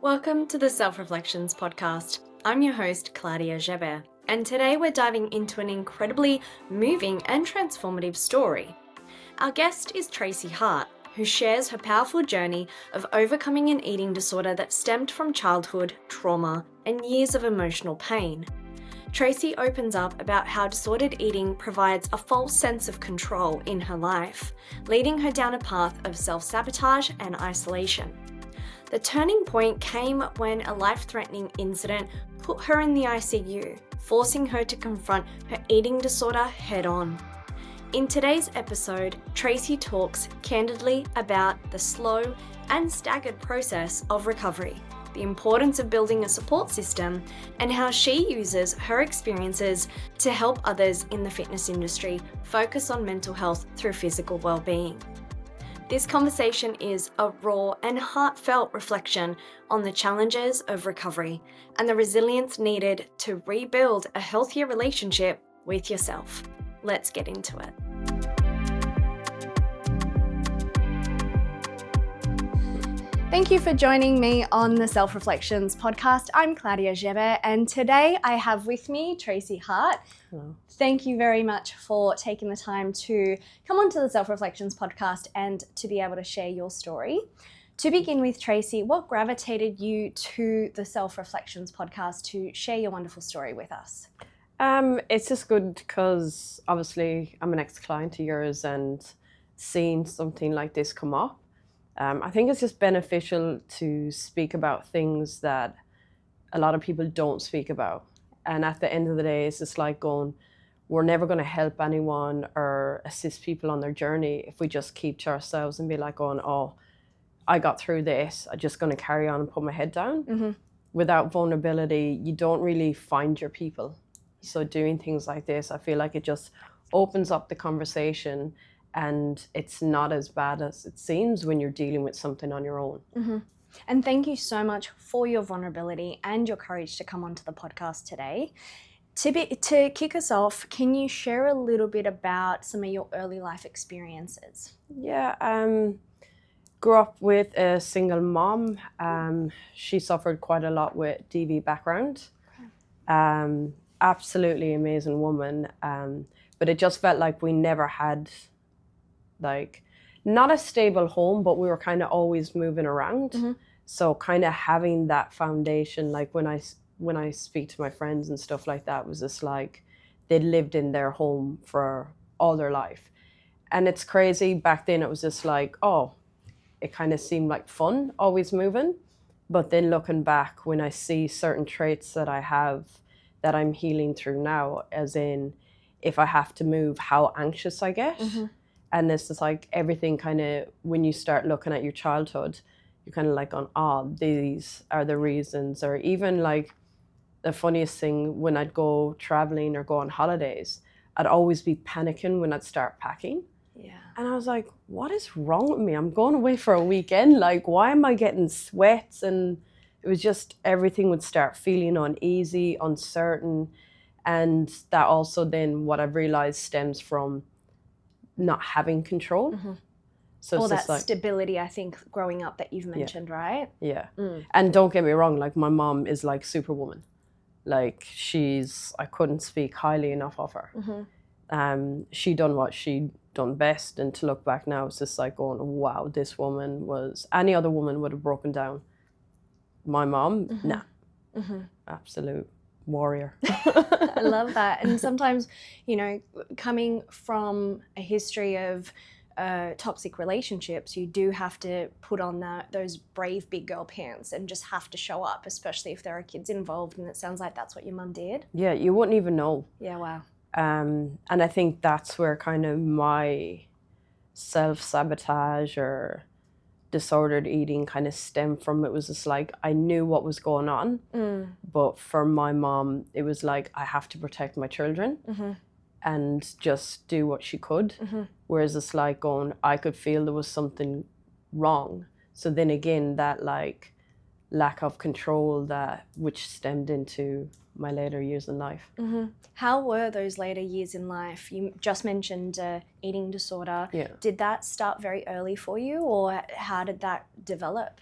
Welcome to the Self-Reflections podcast. I'm your host, Klaudia Gebert, and today we're diving into an incredibly moving and transformative story. Our guest is Tracy Hart, who shares her powerful journey of overcoming an eating disorder that stemmed from childhood, trauma, and years of emotional pain. Tracy opens up about how disordered eating provides a false sense of control in her life, leading her down a path of self-sabotage and isolation. The turning point came when a life-threatening incident put her in the ICU, forcing her to confront her eating disorder head-on. In today's episode, Tracy talks candidly about the slow and staggered process of recovery, the importance of building a support system, and how she uses her experiences to help others in the fitness industry focus on mental health through physical well-being. This conversation is a raw and heartfelt reflection on the challenges of recovery and the resilience needed to rebuild a healthier relationship with yourself. Let's get into it. Thank you for joining me on the Self-Reflections podcast. I'm Klaudia Gebert, and today I have with me Tracy Hart. Hello. Thank you very much for taking the time to come onto the Self-Reflections podcast and to be able to share your story. To begin with, Tracy, what gravitated you to the Self-Reflections podcast to share your wonderful story with us? It's just good because obviously I'm an ex-client of yours, and seeing something like this come up, I think it's just beneficial to speak about things that a lot of people don't speak about. And at the end of the day, it's just like going, we're never going to help anyone or assist people on their journey if we just keep to ourselves and be like going, oh, I got through this, I'm just going to carry on and put my head down. Mm-hmm. Without vulnerability, you don't really find your people. So doing things like this, I feel like it just opens up the conversation, and it's not as bad as it seems when you're dealing with something on your own. Mm-hmm. And thank you so much for your vulnerability and your courage to come onto the podcast today. To kick us off, can you share a little bit about some of your early life experiences? Yeah, grew up with a single mom. She suffered quite a lot with DV background. Absolutely amazing woman. But it just felt like we never had not a stable home, but we were kind of always moving around. Mm-hmm. So kind of having that foundation, like when I speak to my friends and stuff like that, was just like they lived in their home for all their life. And it's crazy. Back then it was just like, oh, it kind of seemed like fun, always moving. But then looking back, when I see certain traits that I have that I'm healing through now, as in if I have to move, how anxious I get. Mm-hmm. And it's just like everything kind of, when you start looking at your childhood, you're kind of like on, oh, these are the reasons. Or even like the funniest thing, when I'd go traveling or go on holidays, I'd always be panicking when I'd start packing. Yeah. And I was like, what is wrong with me? I'm going away for a weekend. Like, why am I getting sweats? And it was just, everything would start feeling uneasy, uncertain. And that also then, what I've realized, stems from not having control. Mm-hmm. So all that stability, I think, growing up that you've mentioned, yeah. Right? Yeah. Mm. And don't get me wrong, like my mom is like superwoman. Like I couldn't speak highly enough of her. Mm-hmm. She done what she done best, and to look back now, it's just like going, wow, this woman was, any other woman would have broken down. My mom, mm-hmm. Nah. Mm-hmm. Absolute warrior. I love that. And sometimes, coming from a history of toxic relationships, you do have to put on those brave big girl pants and just have to show up, especially if there are kids involved. And it sounds like that's what your mum did. Yeah, you wouldn't even know. Yeah, wow. And I think that's where kind of my self-sabotage or disordered eating kind of stemmed from. It was just like, I knew what was going on, but for my mom, it was like, I have to protect my children. Mm-hmm. And just do what she could. Mm-hmm. Whereas it's like going, I could feel there was something wrong. So then again, that like lack of control, which stemmed into my later years in life. Mm-hmm. How were those later years in life? You just mentioned eating disorder. Yeah. Did that start very early for you, or how did that develop?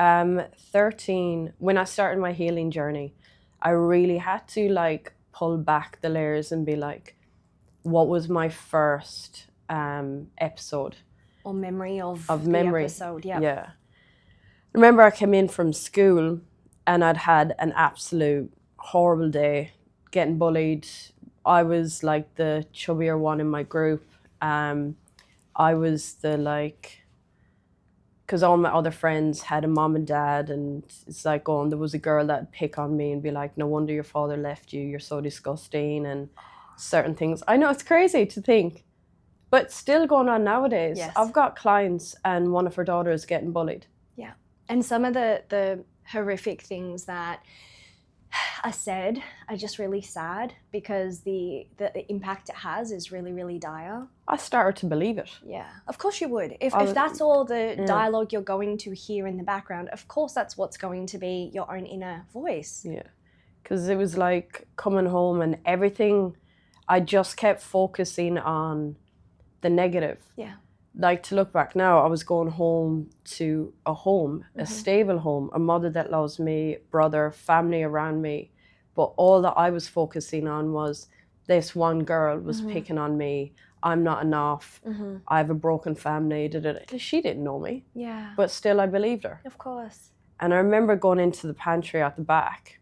13, when I started my healing journey, I really had to like pull back the layers and be like, what was my first episode? Or memory of the memory. episode, yeah. Yeah. I remember I came in from school and I'd had an absolute horrible day, getting bullied. I was like the chubbier one in my group. I was the like, because all my other friends had a mom and dad, and it's like, oh, and there was a girl that'd pick on me and be like, no wonder your father left you, you're so disgusting, and certain things. I know, it's crazy to think, but still going on nowadays. Yes. I've got clients and one of her daughters getting bullied. Yeah. And some of the horrific things that are said are just really sad, because the impact it has is really, really dire. I started to believe it. Yeah, of course you would. If that's all the dialogue you're going to hear in the background, of course that's what's going to be your own inner voice. Yeah, because it was like coming home and everything, I just kept focusing on the negative. Yeah. Like, to look back now, I was going home to a home, a stable home, a mother that loves me, brother, family around me. But all that I was focusing on was this one girl was picking on me. I'm not enough. I have a broken family. She didn't know me. Yeah. But still, I believed her. Of course. And I remember going into the pantry at the back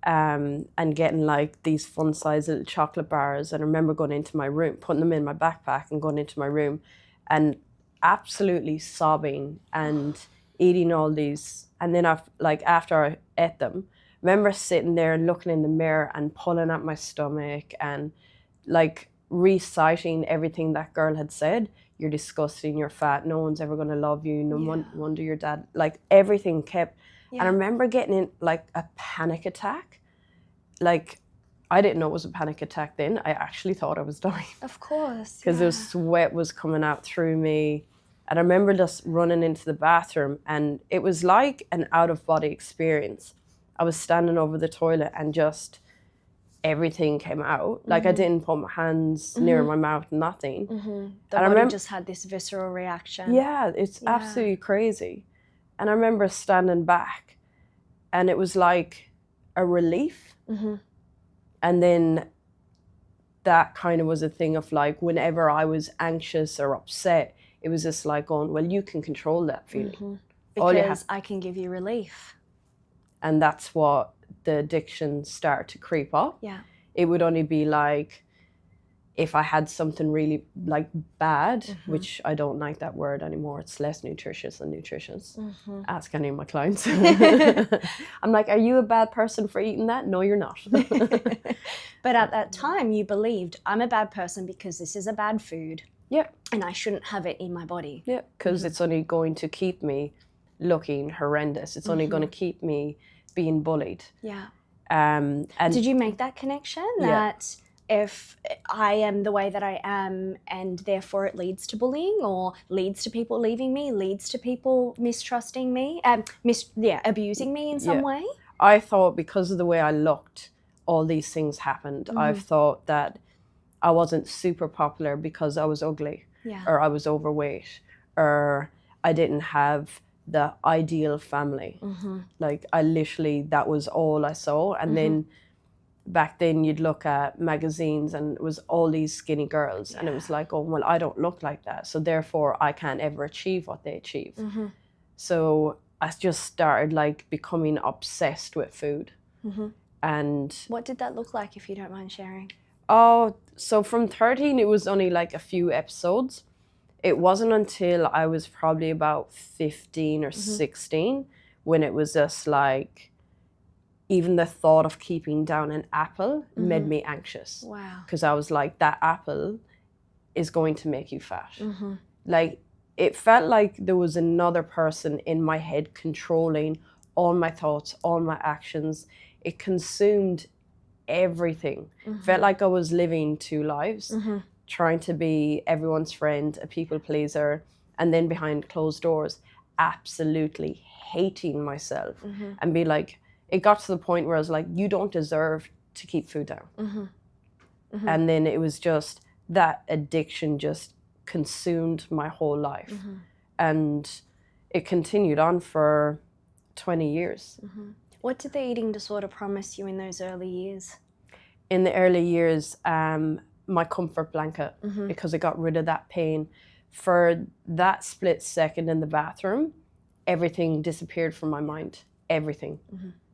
and getting like these fun-sized little chocolate bars. And I remember going into my room, putting them in my backpack and going into my room and absolutely sobbing and eating all these. And then after I ate them, I remember sitting there and looking in the mirror and pulling at my stomach and like reciting everything that girl had said. You're disgusting, you're fat, no one's ever going to love you, no wonder your dad, like everything kept. And I remember getting in like a panic attack. Like, I didn't know it was a panic attack then. I actually thought I was dying. Of course. Because the sweat was coming out through me. And I remember just running into the bathroom, and it was like an out-of-body experience. I was standing over the toilet and just everything came out. Like, I didn't put my hands near my mouth, nothing. The body just had this visceral reaction. Yeah, it's absolutely crazy. And I remember standing back, and it was like a relief. And then that kind of was a thing of like, whenever I was anxious or upset, it was just like going, well, you can control that feeling. Because I can give you relief. And that's what the addiction started to creep up. Yeah. It would only be like, if I had something really like bad, which I don't like that word anymore. It's less nutritious than nutritious. Ask any of my clients. I'm like, are you a bad person for eating that? No, you're not. But at that time you believed, I'm a bad person because this is a bad food. Yeah. And I shouldn't have it in my body. Yeah, because it's only going to keep me looking horrendous. It's only going to keep me being bullied. Yeah. And did you make that connection that if I am the way that I am and therefore it leads to bullying, or leads to people leaving me, leads to people mistrusting me, abusing me in some way? I thought because of the way I looked, all these things happened. I've thought that I wasn't super popular because I was ugly, or I was overweight, or I didn't have the ideal family. Like, I literally, that was all I saw. And then back then you'd look at magazines and it was all these skinny girls, and it was like, oh, well, I don't look like that, so therefore I can't ever achieve what they achieve. So I just started like becoming obsessed with food. And what did that look like, if you don't mind sharing? Oh, so from 13 it was only like a few episodes. It wasn't until I was probably about 15 or 16 when it was just like, even the thought of keeping down an apple made me anxious. Wow. Because I was like, that apple is going to make you fat. Like, it felt like there was another person in my head controlling all my thoughts, all my actions. It consumed everything. Felt like I was living two lives, trying to be everyone's friend, a people pleaser, and then behind closed doors, absolutely hating myself and be like, it got to the point where I was like, you don't deserve to keep food down. And then it was just, that addiction just consumed my whole life. And it continued on for 20 years. What did the eating disorder promise you in those early years? In the early years, my comfort blanket, because it got rid of that pain. For that split second in the bathroom, everything disappeared from my mind, everything.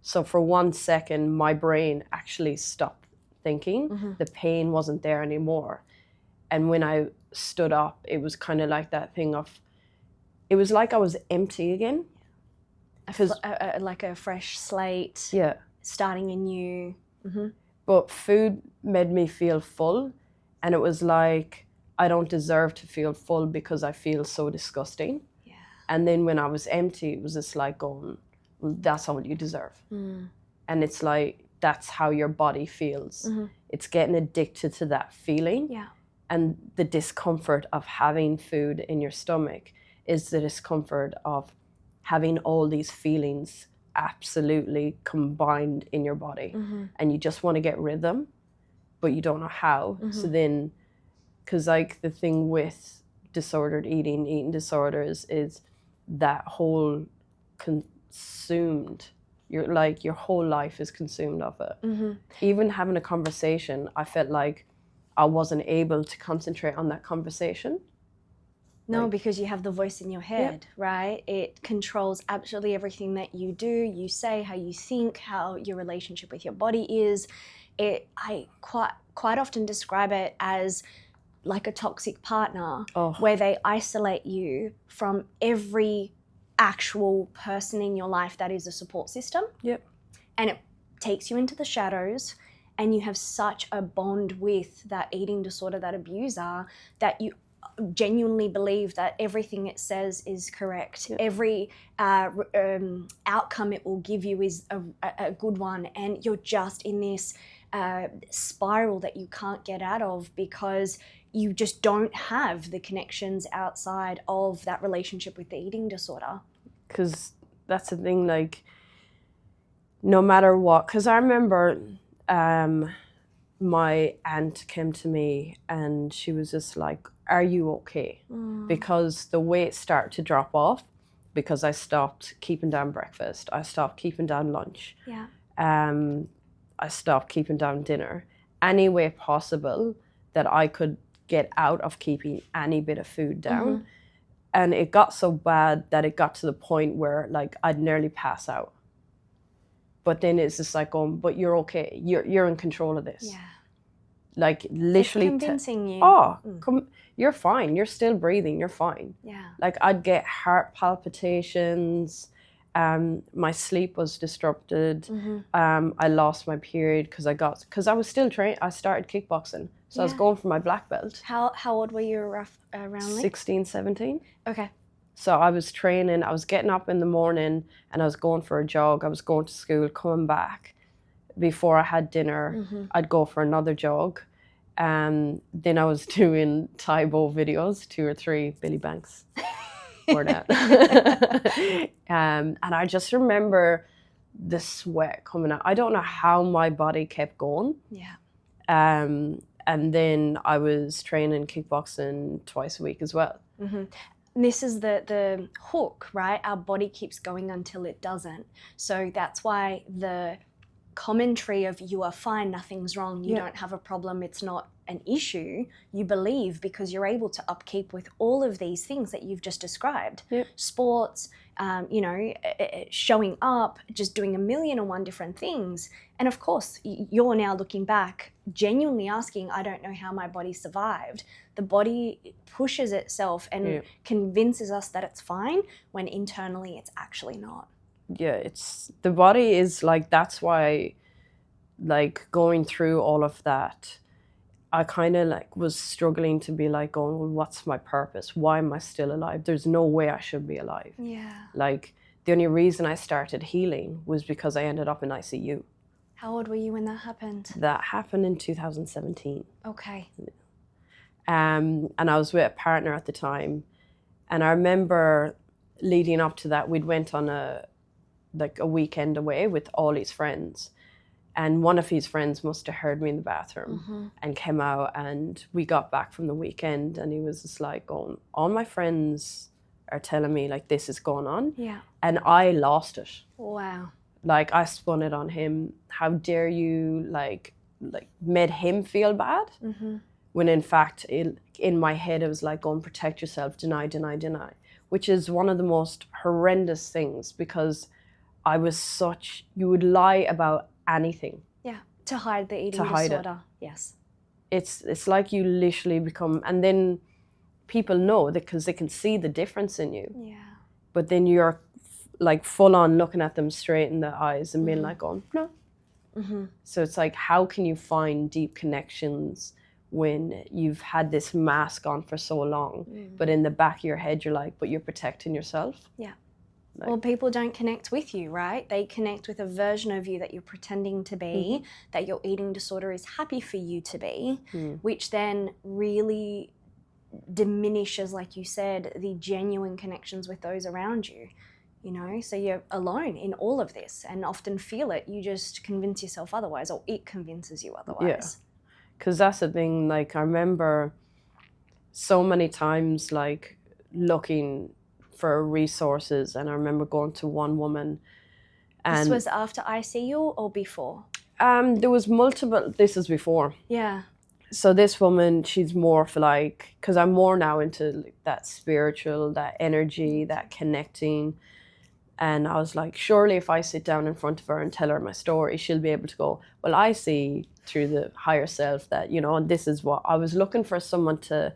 So for 1 second, my brain actually stopped thinking. The pain wasn't there anymore. And when I stood up, it was kind of like that thing of, it was like I was empty again. Like a fresh slate, Yeah. starting anew. But food made me feel full, and it was like, I don't deserve to feel full because I feel so disgusting. Yeah. And then when I was empty, it was just like going, well, that's all you deserve. And it's like, that's how your body feels. It's getting addicted to that feeling. Yeah. And the discomfort of having food in your stomach is the discomfort of having all these feelings absolutely combined in your body. And you just want to get rid of them, but you don't know how. So then, because like the thing with disordered eating disorders is that whole consumed, your whole life is consumed of it. Even having a conversation, I felt like I wasn't able to concentrate on that conversation. No, because you have the voice in your head, right? It controls absolutely everything that you do, you say, how you think, how your relationship with your body is. I quite often describe it as like a toxic partner, where they isolate you from every actual person in your life that is a support system. And it takes you into the shadows, and you have such a bond with that eating disorder, that abuser, that you genuinely believe that everything it says is correct. Every outcome it will give you is a good one, and you're just in this spiral that you can't get out of because you just don't have the connections outside of that relationship with the eating disorder. Because that's the thing, like, no matter what, because I remember my aunt came to me and she was just like, are you okay? Because the weight started to drop off because I stopped keeping down breakfast. I stopped keeping down lunch. I stopped keeping down dinner. Any way possible that I could get out of keeping any bit of food down. And it got so bad that it got to the point where like I'd nearly pass out. But then it's just like, but you're okay. You're in control of this. Like literally it's convincing you. You're fine. You're still breathing. You're fine. Like I'd get heart palpitations. My sleep was disrupted. I lost my period because I was still trained. I started kickboxing. So I was going for my black belt. How old were you around? 16, 17. Okay. So I was training. I was getting up in the morning and I was going for a jog. I was going to school, coming back. Before I had dinner, I'd go for another jog. Then I was doing Taibo videos, 2 or 3 Billy Banks. Or that. And I just remember the sweat coming out. I don't know how my body kept going. And then I was training kickboxing twice a week as well. This is the hook, right? Our body keeps going until it doesn't. So that's why the commentary of you are fine, nothing's wrong, you don't have a problem, it's not an issue, you believe because you're able to upkeep with all of these things that you've just described. Sports, showing up, just doing 1,000,001 different things. And of course, you're now looking back, genuinely asking, I don't know how my body survived. The body pushes itself and convinces us that it's fine when internally it's actually not. It's the body is like, that's why, like, going through all of that, I kind of like was struggling to be like, going, well, what's my purpose? Why am I still alive? There's no way I should be alive. Like, the only reason I started healing was because I ended up in ICU. How old were you when that happened? That happened in 2017. Okay. And I was with a partner at the time. And I remember leading up to that, we'd went on a weekend away with all his friends. And one of his friends must have heard me in the bathroom and came out, and we got back from the weekend and he was just like going, all my friends are telling me like this is going on. Yeah. And I lost it. Wow. Like I spun it on him. How dare you like made him feel bad? Mm-hmm. When in fact in my head it was like, go and protect yourself, deny, which is one of the most horrendous things, because I was you would lie about anything. Yeah, to hide the eating disorder. Yes. It's like you literally become, and then people know that because they can see the difference in you. Yeah. But then you're like full on looking at them straight in the eyes and being like, oh, no. Mm-hmm. So it's like, how can you find deep connections when you've had this mask on for so long, but in the back of your head, you're like, but you're protecting yourself? Yeah. Like, well, people don't connect with you, right? They connect with a version of you that you're pretending to be, that your eating disorder is happy for you to be, which then really diminishes, like you said, the genuine connections with those around you. You know, so you're alone in all of this and often feel it. You just convince yourself otherwise, or it convinces you otherwise. Yeah, because that's the thing. Like, I remember so many times, like, looking for resources, and I remember going to one woman. And this was after ICU or before? There was multiple. This is before. Yeah. So this woman, she's more for like, because I'm more now into like that spiritual, that energy, that connecting. And I was like, surely if I sit down in front of her and tell her my story, she'll be able to go, well, I see through the higher self that, you know, and this is what I was looking for, someone to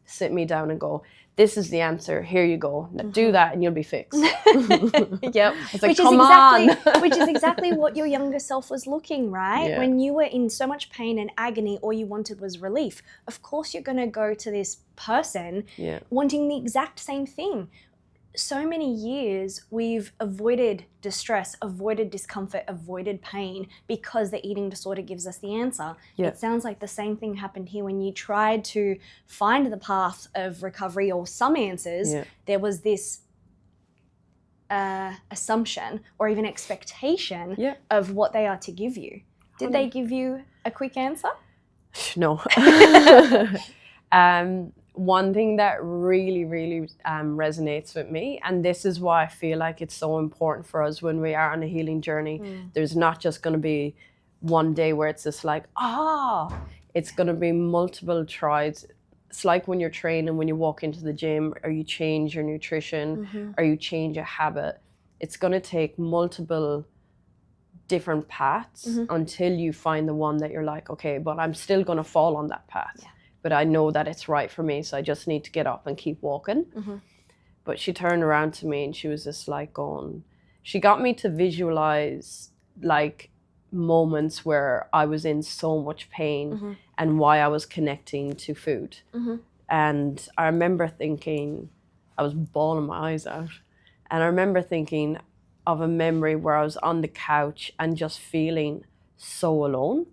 sit me down and go, this is the answer. Here you go. Now do that and you'll be fixed. Yep. It's like, come on. Which is exactly what your younger self was looking, right? Yeah. When you were in so much pain and agony, all you wanted was relief. Of course, you're going to go to this person wanting the exact same thing. So many years we've avoided distress, avoided discomfort, avoided pain because the eating disorder gives us the answer. Yeah. It sounds like the same thing happened here when you tried to find the path of recovery or some answers. Yeah. There was this assumption or even expectation of what they are to give you. Did they give you a quick answer? No. One thing that really, really resonates with me, and this is why I feel like it's so important for us when we are on a healing journey. There's not just going to be one day where it's just like, it's going to be multiple tries. It's like when you're training, when you walk into the gym, or you change your nutrition, or you change a habit. It's going to take multiple different paths until you find the one that you're like, okay, but I'm still going to fall on that path. Yeah. But I know that it's right for me, so I just need to get up and keep walking. But she turned around to me and she was just like going, she got me to visualize like moments where I was in so much pain and why I was connecting to food. And I remember thinking, I was bawling my eyes out. And I remember thinking of a memory where I was on the couch and just feeling so alone,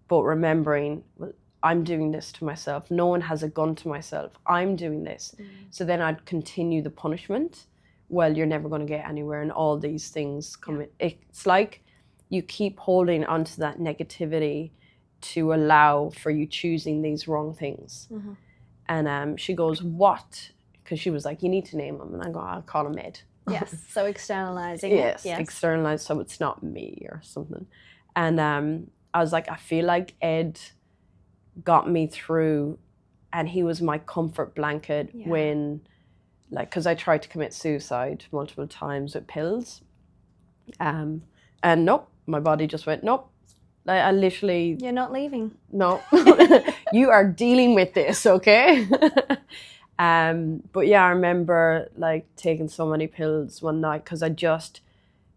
but remembering, well, I'm doing this to myself. No one has a gun to myself. I'm doing this. So then I'd continue the punishment. Well, you're never going to get anywhere, and all these things come in. It's like you keep holding onto that negativity to allow for you choosing these wrong things. And she goes, what? Because she was like, you need to name them. And I go, I'll call him Ed. Yes, so externalizing yes, it. Yes, externalize, so it's not me or something. And I was like, I feel like Ed got me through, and he was my comfort blanket when, like, because I tried to commit suicide multiple times with pills, and nope, my body just went nope. Like, I literally, you're not leaving. No, you are dealing with this, okay? But yeah, I remember like taking so many pills one night because I just,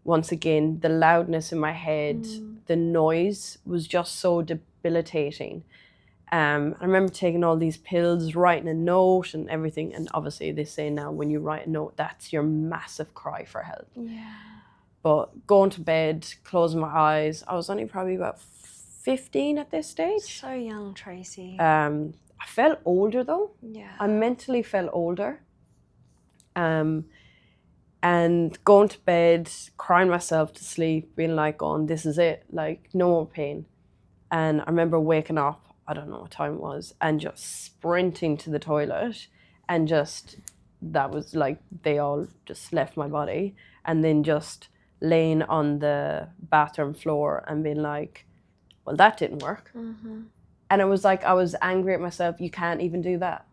once again, the loudness in my head, the noise was just so debilitating. I remember taking all these pills, writing a note and everything. And obviously they say now when you write a note, that's your massive cry for help. Yeah. But going to bed, closing my eyes, I was only probably about 15 at this stage. So young, Tracy. I felt older though. Yeah. I mentally felt older. And going to bed, crying myself to sleep, being like, oh, this is it, like no more pain. And I remember waking up, I don't know what time it was, and just sprinting to the toilet and just that was like, they all just left my body. And then just laying on the bathroom floor and being like, well, that didn't work. And it was like, I was angry at myself. You can't even do that.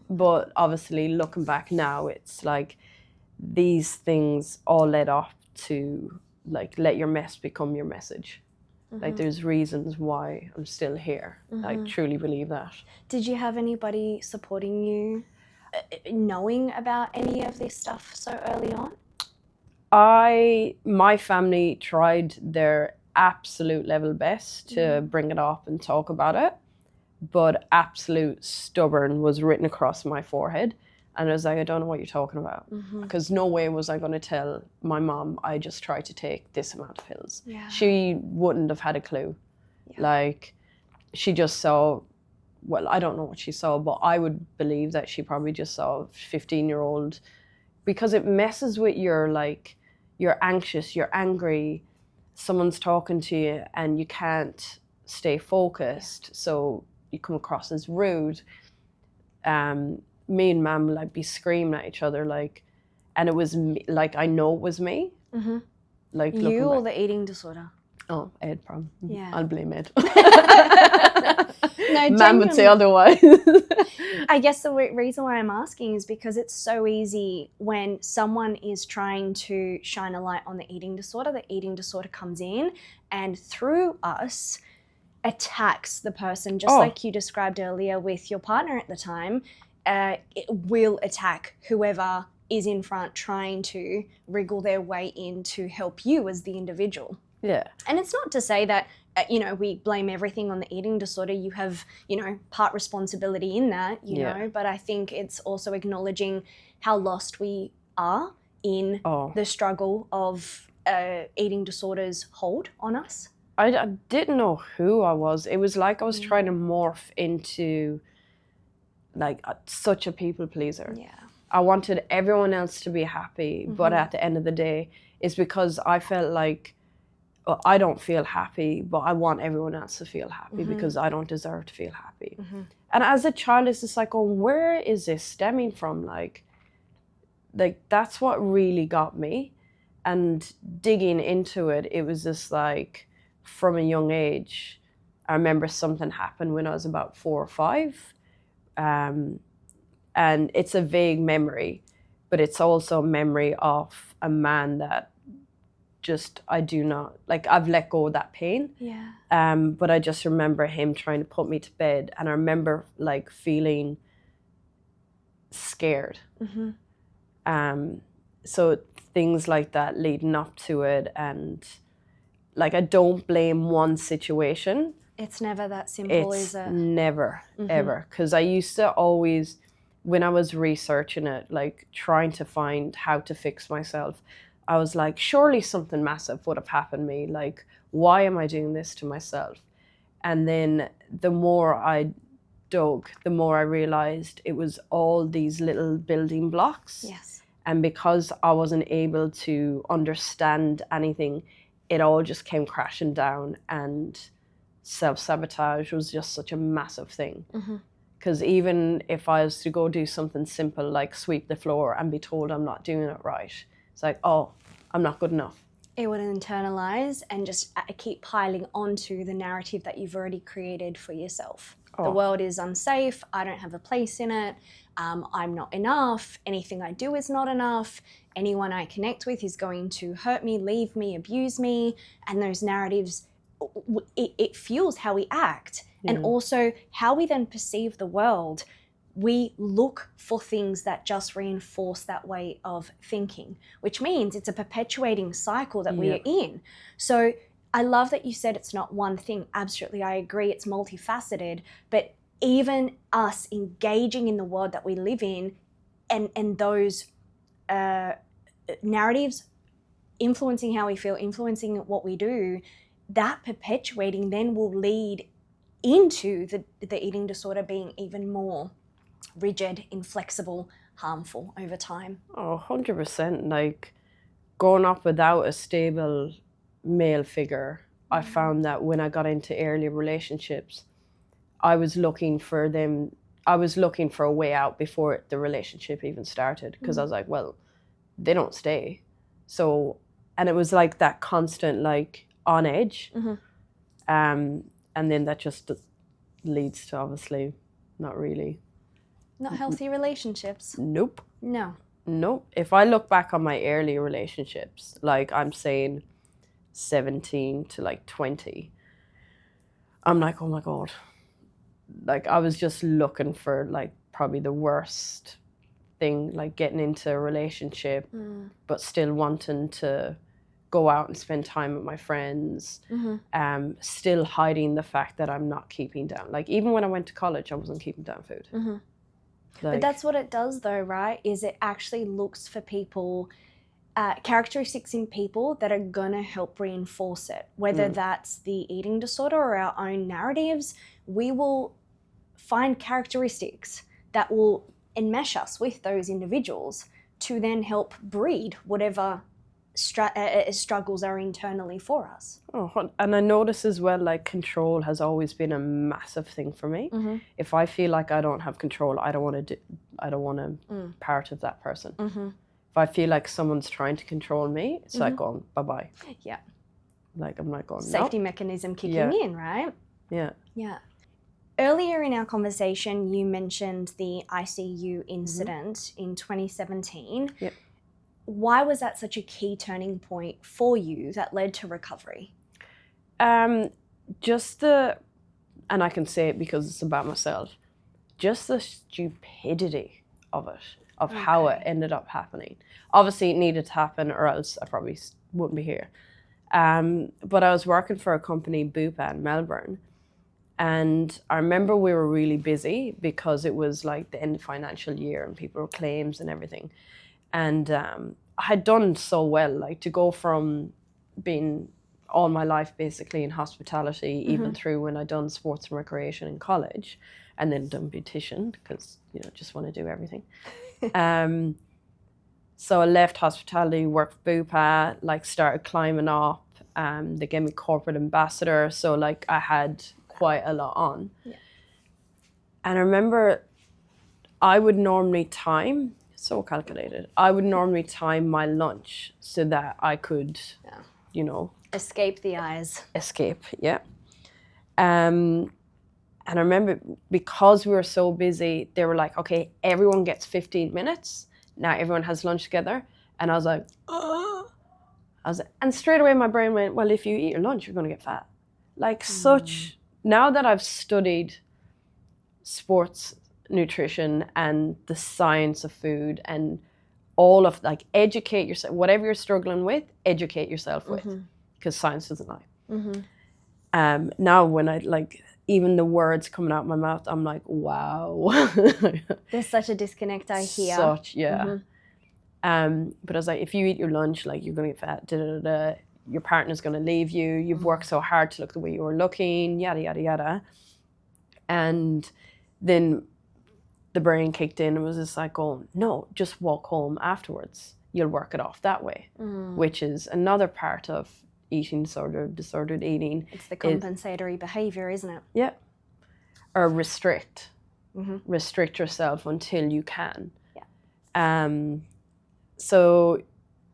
But obviously looking back now, it's like these things all led up to like, let your mess become your message. Like there's reasons why I'm still here. I truly believe that. Did you have anybody supporting you, knowing about any of this stuff so early on? My family tried their absolute level best to bring it up and talk about it, but absolute stubborn was written across my forehead. And I was like, I don't know what you're talking about. Because no way was I going to tell my mom I just tried to take this amount of pills. She wouldn't have had a clue. Like, she just saw, well, I don't know what she saw, but I would believe that she probably just saw a 15-year-old, because it messes with your, like, you're anxious, you're angry, someone's talking to you and you can't stay focused. So you come across as rude. Me and Mum would like be screaming at each other, like, and it was me, like, I know it was me. Like, you or the eating disorder? Oh, Ed, problem. Yeah. I'll blame Ed. No, Mum would say otherwise. I guess the reason why I'm asking is because it's so easy when someone is trying to shine a light on the eating disorder comes in and through us attacks the person, just like you described earlier with your partner at the time. It will attack whoever is in front trying to wriggle their way in to help you as the individual. Yeah. And it's not to say that, we blame everything on the eating disorder. You have, part responsibility in that, you know, but I think it's also acknowledging how lost we are in the struggle of eating disorders hold on us. I didn't know who I was. It was like I was trying to morph into like such a people pleaser. Yeah. I wanted everyone else to be happy, but at the end of the day, it's because I felt like, well, I don't feel happy, but I want everyone else to feel happy because I don't deserve to feel happy. And as a child, it's just like, oh, where is this stemming from? Like that's what really got me. And digging into it, it was just like, from a young age, I remember something happened when I was about 4 or 5. And it's a vague memory, but it's also a memory of a man that just, I do not, like, I've let go of that pain. Yeah. But I just remember him trying to put me to bed, and I remember like feeling scared. So things like that leading up to it, and like, I don't blame one situation. It's never that simple, It's is it? never, ever. Because I used to always, when I was researching it, like trying to find how to fix myself, I was like, surely something massive would have happened to me. Like, why am I doing this to myself? And then the more I dug, the more I realized it was all these little building blocks. Yes. And because I wasn't able to understand anything, it all just came crashing down, and self-sabotage was just such a massive thing. Because even if I was to go do something simple like sweep the floor and be told I'm not doing it right, it's like, oh, I'm not good enough. It would internalize and just keep piling onto the narrative that you've already created for yourself. The world is unsafe, I don't have a place in it, I'm not enough, anything I do is not enough, anyone I connect with is going to hurt me, leave me, abuse me, and those narratives, it fuels how we act and also how we then perceive the world. We look for things that just reinforce that way of thinking, which means it's a perpetuating cycle that we are in. So I love that you said it's not one thing. Absolutely, I agree. It's multifaceted. But even us engaging in the world that we live in and those narratives influencing how we feel, influencing what we do, that perpetuating then will lead into the eating disorder being even more rigid, inflexible, harmful over time. Oh, 100%. Like, growing up without a stable male figure, I found that when I got into early relationships, I was looking for them I was looking for a way out before the relationship even started, because I was like, well, they don't stay. So, and it was like that constant, like, on edge. And then that just leads to, obviously, not healthy relationships. Nope. No. If I look back on my early relationships, like, I'm saying 17 to like 20, I'm like, oh my God. Like, I was just looking for, like, probably the worst thing, like getting into a relationship, but still wanting to go out and spend time with my friends, still hiding the fact that I'm not keeping down. Like, even when I went to college, I wasn't keeping down food. But that's what it does, though, right? Is it actually looks for people, characteristics in people that are going to help reinforce it. Whether that's the eating disorder or our own narratives, we will find characteristics that will enmesh us with those individuals to then help breed whatever struggles are internally for us. Oh, and I notice as well, like, control has always been a massive thing for me. If I feel like I don't have control, I don't want to part of that person. If I feel like someone's trying to control me, it's like going, bye-bye. Yeah. Like, I'm not going, Safety nope. mechanism kicking in, right? Yeah. Yeah. Earlier in our conversation, you mentioned the ICU incident in 2017. Yep. Why was that such a key turning point for you that led to recovery? Just and I can say it because it's about myself, just the stupidity of it, of how it ended up happening. Obviously, it needed to happen or else I probably wouldn't be here. But I was working for a company, Bupa, in Melbourne. And I remember we were really busy because it was like the end of financial year and people were claims and everything. And I had done so well, like, to go from being all my life basically in hospitality, even through when I'd done sports and recreation in college, and then done beautician because, you know, just want to do everything. So I left hospitality, worked for Bupa, like, started climbing up. They gave me corporate ambassador, so, like, I had quite a lot on. Yeah. And I remember I would normally time, so calculated, I would normally time my lunch so that I could, you know, escape the eyes. Yeah. And I remember because we were so busy, they were like, okay, everyone gets 15 minutes. Now everyone has lunch together. And I was like, and straight away my brain went, well, if you eat your lunch, you're going to get fat. Like, now that I've studied sports nutrition and the science of food and all of, like, educate yourself, whatever you're struggling with, educate yourself with, because science doesn't lie. Now when I, like, even the words coming out of my mouth, I'm like, wow. There's such a disconnect, I hear. But I was like, if you eat your lunch, like, you're going to get fat, your partner's going to leave you, you've worked so hard to look the way you were looking, yada, yada, yada. And then the brain kicked in and was just like, oh, no, just walk home afterwards. You'll work it off that way, which is another part of eating disorder, disordered eating. It's the compensatory behavior, isn't it? Yeah. Or restrict. Restrict yourself until you can. Yeah. So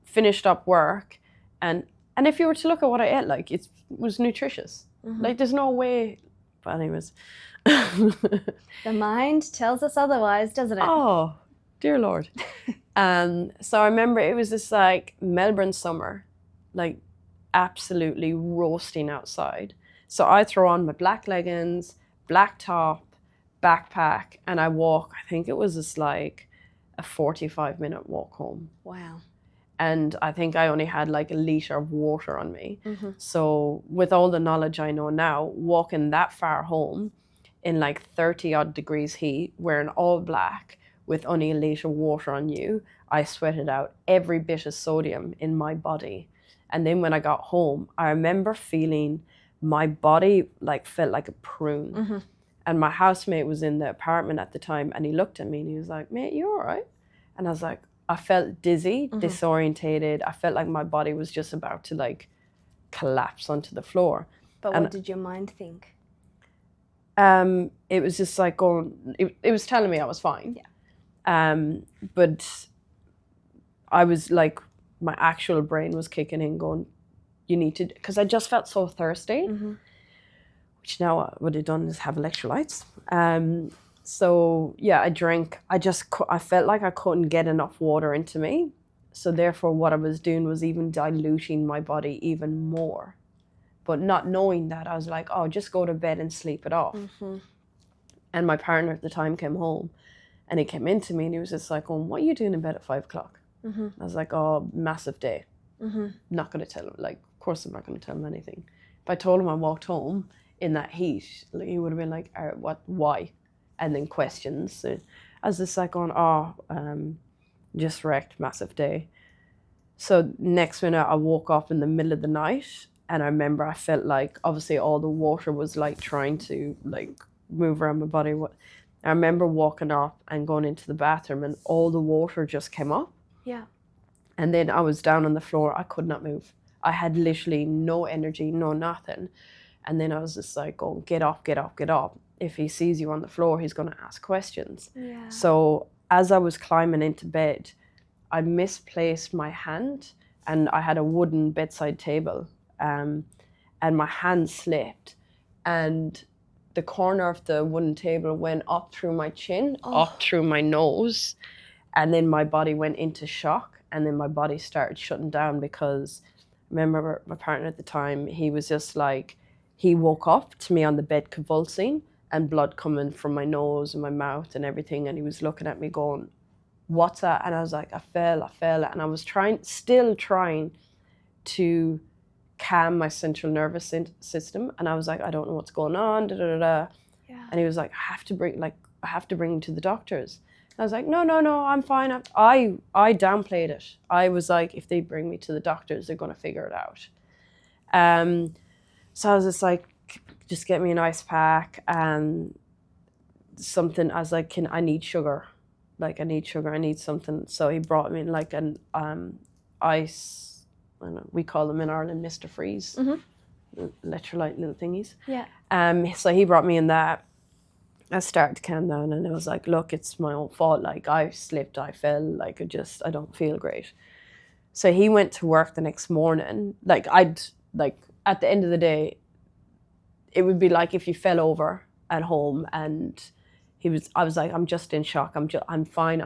finished up work, and if you were to look at what I ate, like, it was nutritious. Like, there's no way. But anyways. The mind tells us otherwise, doesn't it? Oh, dear Lord. So I remember it was this, like, Melbourne summer, like, absolutely roasting outside. So I throw on my black leggings, black top, backpack, and I walk. I think it was just like a 45-minute walk home. Wow. And I think I only had like a litre of water on me. So with all the knowledge I know now, walking that far home in like 30 odd degrees heat, wearing all black with only a litre of water on you, I sweated out every bit of sodium in my body. And then when I got home, I remember feeling my body like felt like a prune. And my housemate was in the apartment at the time, and he looked at me and he was like, mate, you all right? And I was like, I felt dizzy, disorientated. I felt like my body was just about to like collapse onto the floor. But what did your mind think? It was just like going, it was telling me I was fine. But I was like, my actual brain was kicking in going, you need to, because I just felt so thirsty, which now what I would have done is have electrolytes. So yeah, I drank. I felt like I couldn't get enough water into me. So therefore what I was doing was even diluting my body even more. But not knowing that, I was like, oh, just go to bed and sleep it off. And my partner at the time came home and he came into me and he was just like, oh, what are you doing in bed at 5 o'clock? I was like, oh, massive day. Not going to tell him. Like, of course I'm not going to tell him anything. If I told him I walked home in that heat, like, he would have been like, what, why? And then questions. So I was just like going, just wrecked, massive day. So next minute I woke up in the middle of the night and I remember I felt like obviously all the water was like trying to like move around my body. I remember walking up and going into the bathroom and all the water just came up. And then I was down on the floor. I could not move. I had literally no energy, no nothing. And then I was just like, oh, get up, get up, get up. If he sees you on the floor, he's going to ask questions. So as I was climbing into bed, I misplaced my hand and I had a wooden bedside table and my hand slipped and the corner of the wooden table went up through my chin, up through my nose, and then my body went into shock and then my body started shutting down because I remember my partner at the time, he was just like, he woke up to me on the bed convulsing and blood coming from my nose and my mouth and everything. And he was looking at me going, what's that? And I was like, I fell. And I was still trying to calm my central nervous system. And I was like, I don't know what's going on. And he was like, I have to bring him to the doctors. And I was like, no, I'm fine. I downplayed it. I was like, if they bring me to the doctors, they're going to figure it out. So I was just like, just get me an ice pack and something. I was like, I need sugar. Like, I need something. So he brought me like an ice, I don't know, we call them in Ireland Mr. Freeze, electrolyte little thingies. So he brought me in that. I started to calm down and I was like, look, it's my own fault. Like, I slipped, I fell, like, I don't feel great. So he went to work the next morning. Like, at the end of the day, it would be like if you fell over at home and I was like, I'm just in shock. I'm fine.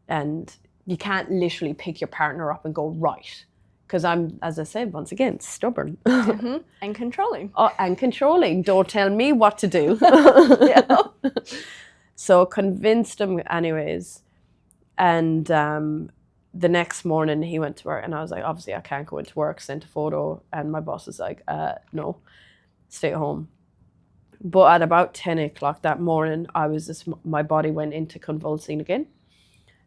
And you can't literally pick your partner up and go, right. Because I'm, as I said, once again, stubborn. And controlling. And controlling. Don't tell me what to do. So convinced him anyways. And the next morning he went to work and I was like, obviously I can't go into work, sent a photo. And my boss was like, no, stay at home. But at about 10 o'clock that morning, my body went into convulsing again.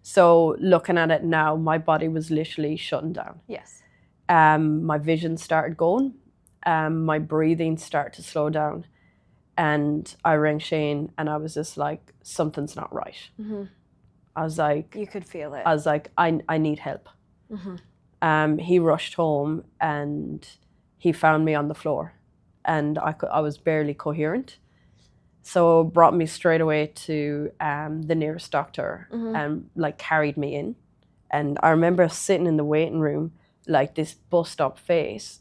So looking at it now, my body was literally shutting down. My vision started going. My breathing started to slow down. And I rang Shane and I was just like, something's not right. I was like... You could feel it. I was like, I need help. He rushed home and he found me on the floor. And I was barely coherent. So brought me straight away to the nearest doctor and like carried me in. And I remember sitting in the waiting room, like this bust up face.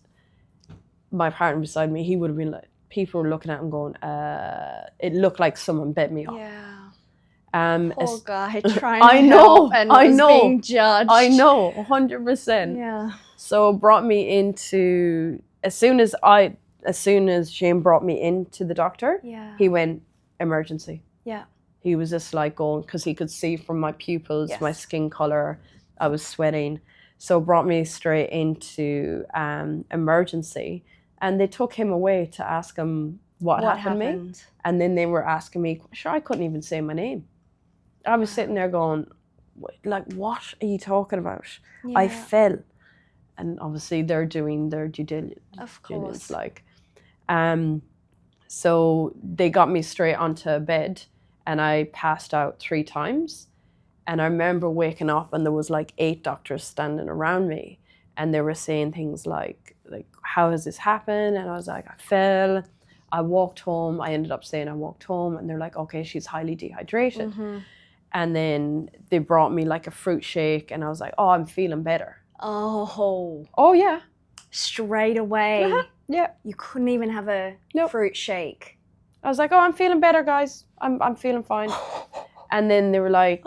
My partner beside me, he would have been like, people were looking at him going, it looked like someone bet me up. Poor guy trying to help and was being judged. I know, 100%. So brought me into, as soon as Shane brought me into the doctor, he went, emergency. He was just like going, because he could see from my pupils, my skin color, I was sweating. So brought me straight into emergency. And they took him away to ask him what happened to me. And then they were asking me, I couldn't even say my name. I was sitting there going, like, what are you talking about? I fell. And obviously they're doing their due diligence. Of course. So they got me straight onto a bed and I passed out 3 times. And I remember waking up and there was like 8 doctors standing around me. And they were saying things like how has this happened? And I was like, I fell. I walked home. I ended up saying I walked home, and they're like, okay, she's highly dehydrated. And then they brought me like a fruit shake, and I was like, oh, I'm feeling better. Oh, Yeah. straight away. Yeah. You couldn't even have a fruit shake. I was like, oh, I'm feeling better, guys. I'm feeling fine. And then they were like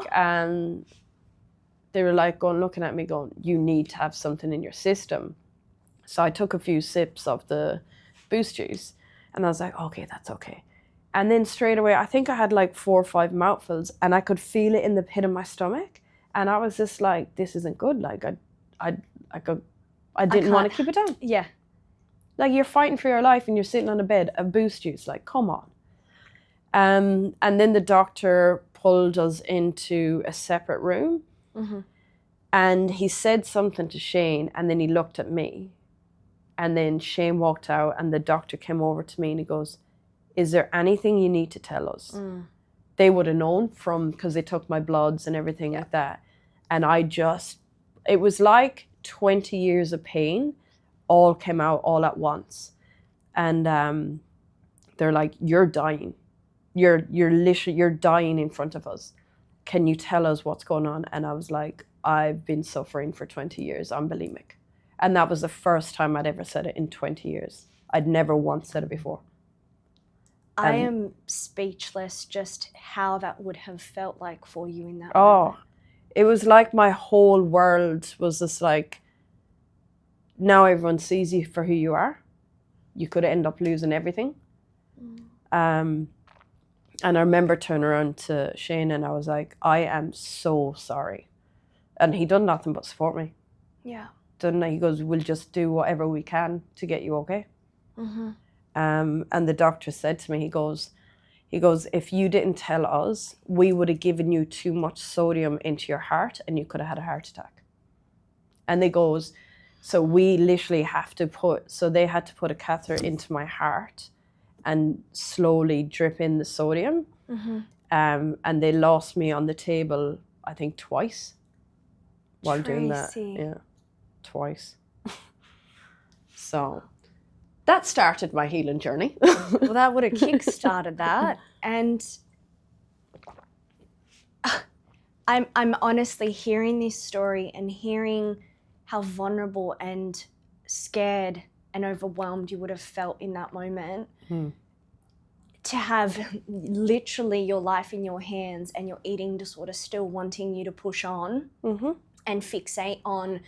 looking at me going, you need to have something in your system. So I took a few sips of the boost juice, and I was like, okay, that's okay. And then straight away, I think I had like 4 or 5 mouthfuls, and I could feel it in the pit of my stomach. And I was just like, this isn't good. Like I didn't want to keep it down. Yeah. Like, you're fighting for your life and you're sitting on a bed, a boost juice, like, come on. And then the doctor pulled us into a separate room, and he said something to Shane, and then he looked at me, and then Shane walked out, and the doctor came over to me and he goes, is there anything you need to tell us? They would have known because they took my bloods and everything like that. And it was like 20 years of pain all came out all at once. And they're like, you're dying. You're dying in front of us. Can you tell us what's going on? And I was like, I've been suffering for 20 years. I'm bulimic. And that was the first time I'd ever said it in 20 years. I'd never once said it before. I am speechless just how that would have felt like for you in that moment. It was like my whole world was just like, now everyone sees you for who you are. You could end up losing everything. And I remember turning around to Shane and I was like, I am so sorry. And he done nothing but support me. Yeah. He goes, we'll just do whatever we can to get you okay. And the doctor said to me, he goes, if you didn't tell us, we would have given you too much sodium into your heart and you could have had a heart attack. And they goes, so we literally they had to put a catheter into my heart and slowly drip in the sodium. And they lost me on the table, I think twice while doing that. Yeah, twice. So that started my healing journey. Well, that would have kick-started that. And I'm honestly hearing this story and hearing how vulnerable and scared and overwhelmed you would have felt in that moment. To have literally your life in your hands and your eating disorder still wanting you to push on and fixate on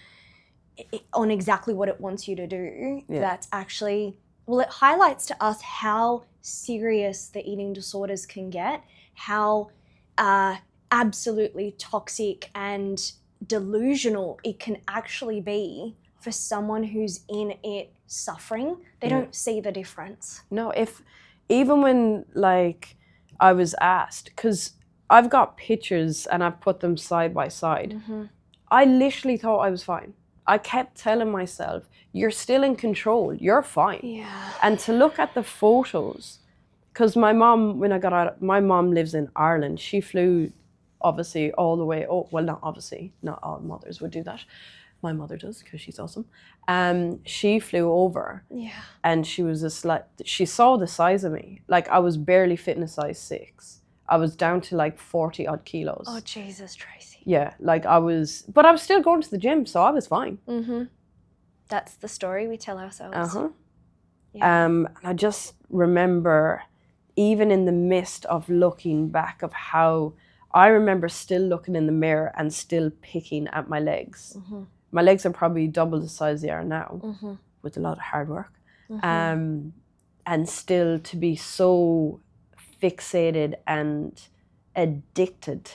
exactly what it wants you to do. That's actually, well, it highlights to us how serious the eating disorders can get, how absolutely toxic and delusional it can actually be for someone who's in it suffering. They don't see the difference. No, even when like I was asked, because I've got pictures and I've put them side by side, I literally thought I was fine. I kept telling myself, you're still in control, you're fine. Yeah. And to look at the photos, because my mom, when I got out, my mom lives in Ireland. She flew obviously all the way, well, not obviously, not all mothers would do that. My mother does because she's awesome. She flew over and she was just like, she saw the size of me. Like I was barely fitting a size 6. I was down to like 40 odd kilos. Oh, Jesus, Tracy. Yeah, like but I was still going to the gym, so I was fine. That's the story we tell ourselves. And I just remember, even in the midst of looking back of how, I remember still looking in the mirror and still picking at my legs. My legs are probably double the size they are now, with a lot of hard work. And still to be so fixated and addicted.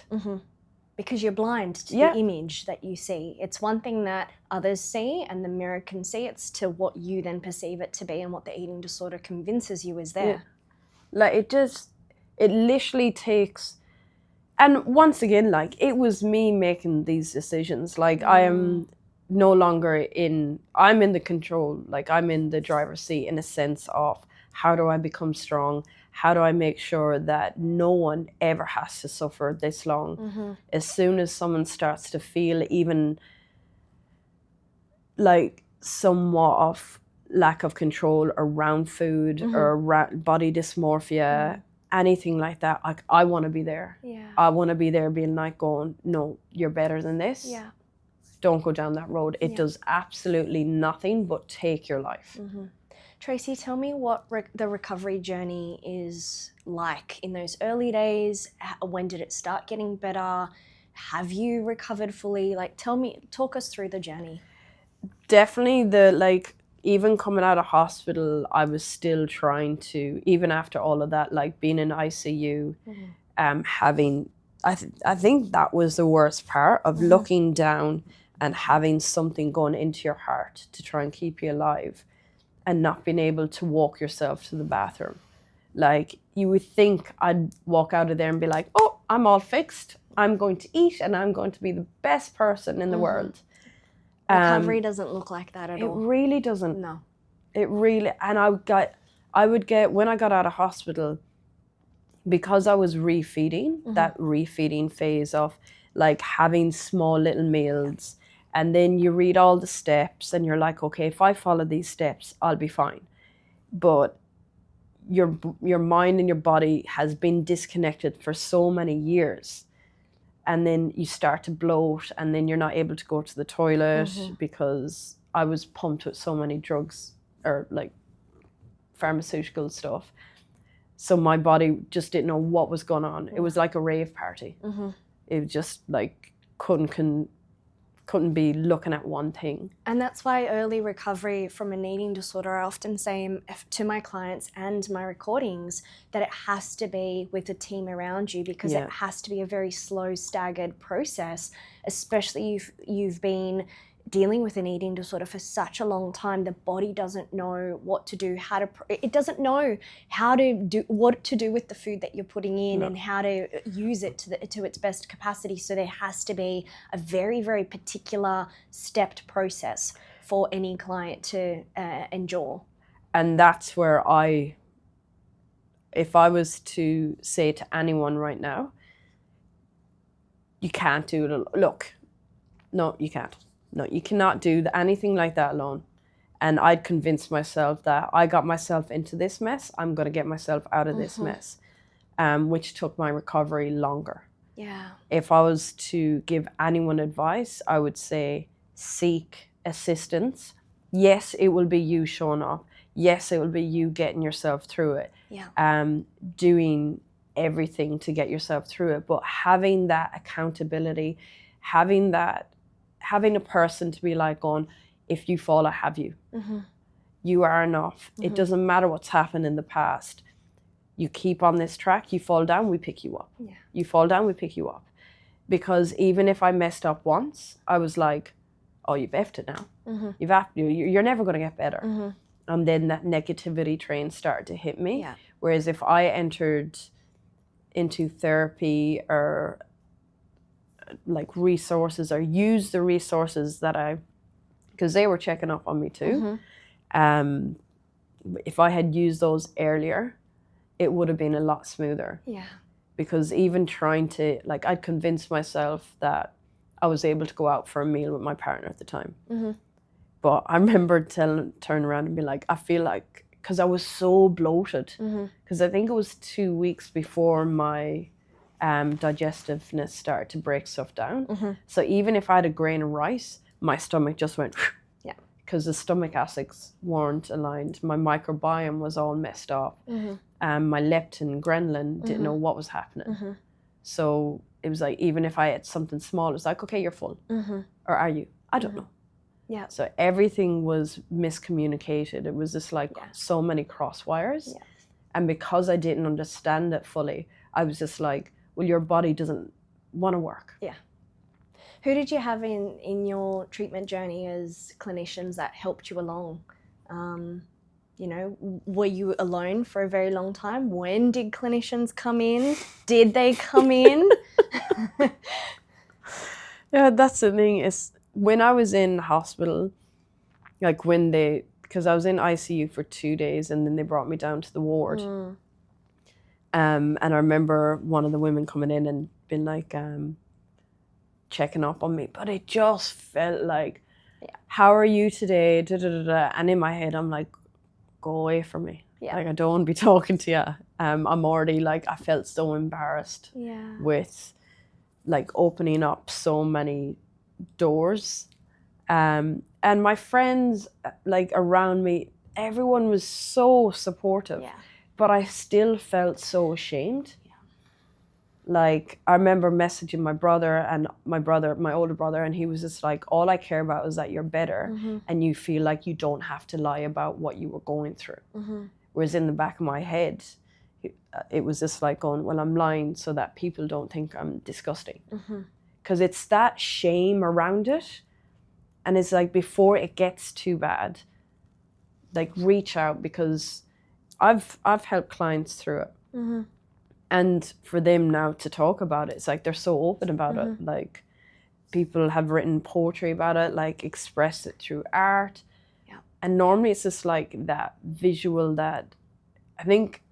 Because you're blind to the image that you see. It's one thing that others see and the mirror can see. It's to what you then perceive it to be and what the eating disorder convinces you is there. Like it literally takes, and once again, like it was me making these decisions. Like I am no longer I'm in the control, like I'm in the driver's seat in a sense of how do I become strong? How do I make sure that no one ever has to suffer this long? As soon as someone starts to feel even like somewhat of lack of control around food or body dysmorphia, anything like that, like I want to be there. Yeah. I want to be there being like going, no, you're better than this. Yeah. Don't go down that road. It does absolutely nothing but take your life. Tracy, tell me what the recovery journey is like in those early days. When did it start getting better? Have you recovered fully? Like, talk us through the journey. Definitely even coming out of hospital, I was still trying to, even after all of that, like being in ICU, having, I think that was the worst part of looking down and having something going into your heart to try and keep you alive and not being able to walk yourself to the bathroom. Like, you would think I'd walk out of there and be like, oh, I'm all fixed. I'm going to eat and I'm going to be the best person in the world. Recovery doesn't look like that at all. It really doesn't. No. It really, and I would get, when I got out of hospital, because I was refeeding, that refeeding phase of like having small little meals, and then you read all the steps and you're like, okay, if I follow these steps, I'll be fine. But your mind and your body has been disconnected for so many years. And then you start to bloat, and then you're not able to go to the toilet because I was pumped with so many drugs or like pharmaceutical stuff. So my body just didn't know what was going on. It was like a rave party. It was just like couldn't be looking at one thing. And that's why early recovery from an eating disorder, I often say to my clients and my recordings that it has to be with a team around you, because it has to be a very slow, staggered process, especially if you've been dealing with an eating disorder for such a long time. The body doesn't know what to do, it doesn't know what to do with the food that you're putting in and how to use it to its best capacity. So there has to be a very, very particular stepped process for any client to endure. And that's where if I was to say to anyone right now, you can't do it. Look, no, you can't. No, you cannot do anything like that alone. And I'd convinced myself that I got myself into this mess, I'm going to get myself out of this mess, which took my recovery longer. Yeah. If I was to give anyone advice, I would say seek assistance. Yes, it will be you showing up. Yes, it will be you getting yourself through it. Yeah. Doing everything to get yourself through it. But having that accountability, having a person to be like going, if you fall, I have you. You are enough. It doesn't matter what's happened in the past. You keep on this track, you fall down, we pick you up. Yeah. You fall down, we pick you up. Because even if I messed up once, I was like, oh, you've effed it now. You're never going to get better. And then that negativity train started to hit me. Yeah. Whereas if I entered into therapy or like resources, or use the resources that because they were checking up on me too. If I had used those earlier, it would have been a lot smoother. Yeah. Because even trying to, like, I'd convinced myself that I was able to go out for a meal with my partner at the time. But I remember turn around and be like, I feel like, because I was so bloated, because I think it was 2 weeks before my digestiveness started to break stuff down. So even if I had a grain of rice, my stomach just went, because the stomach acids weren't aligned. My microbiome was all messed up. My leptin, ghrelin, didn't know what was happening. So it was like, even if I ate something small, it was like, okay, you're full. Or are you? I don't know. Yeah. So everything was miscommunicated. It was just like so many cross wires. And because I didn't understand it fully, I was just like, well, your body doesn't want to work. Yeah. Who did you have in your treatment journey as clinicians that helped you along? Were you alone for a very long time? When did clinicians come in? Did they come in? Yeah, that's the thing, is when I was in hospital, like because I was in ICU for 2 days and then they brought me down to the ward. And I remember one of the women coming in and being like, checking up on me, but it just felt like How are you today? Da, da, da, da. And in my head, I'm like, go away from me. Yeah. Like, I don't want to be talking to you. I'm already like, I felt so embarrassed with like opening up so many doors. And my friends like around me, everyone was so supportive, but I still felt so ashamed. Like, I remember messaging my brother, my older brother, and he was just like, all I care about is that you're better and you feel like you don't have to lie about what you were going through. Whereas in the back of my head, it was just like going, well, I'm lying so that people don't think I'm disgusting. Because it's that shame around it. And it's like, before it gets too bad, like, reach out, because I've helped clients through it. And for them now to talk about it, it's like they're so open about it. Like, people have written poetry about it, like expressed it through art. And normally it's just like that visual that I think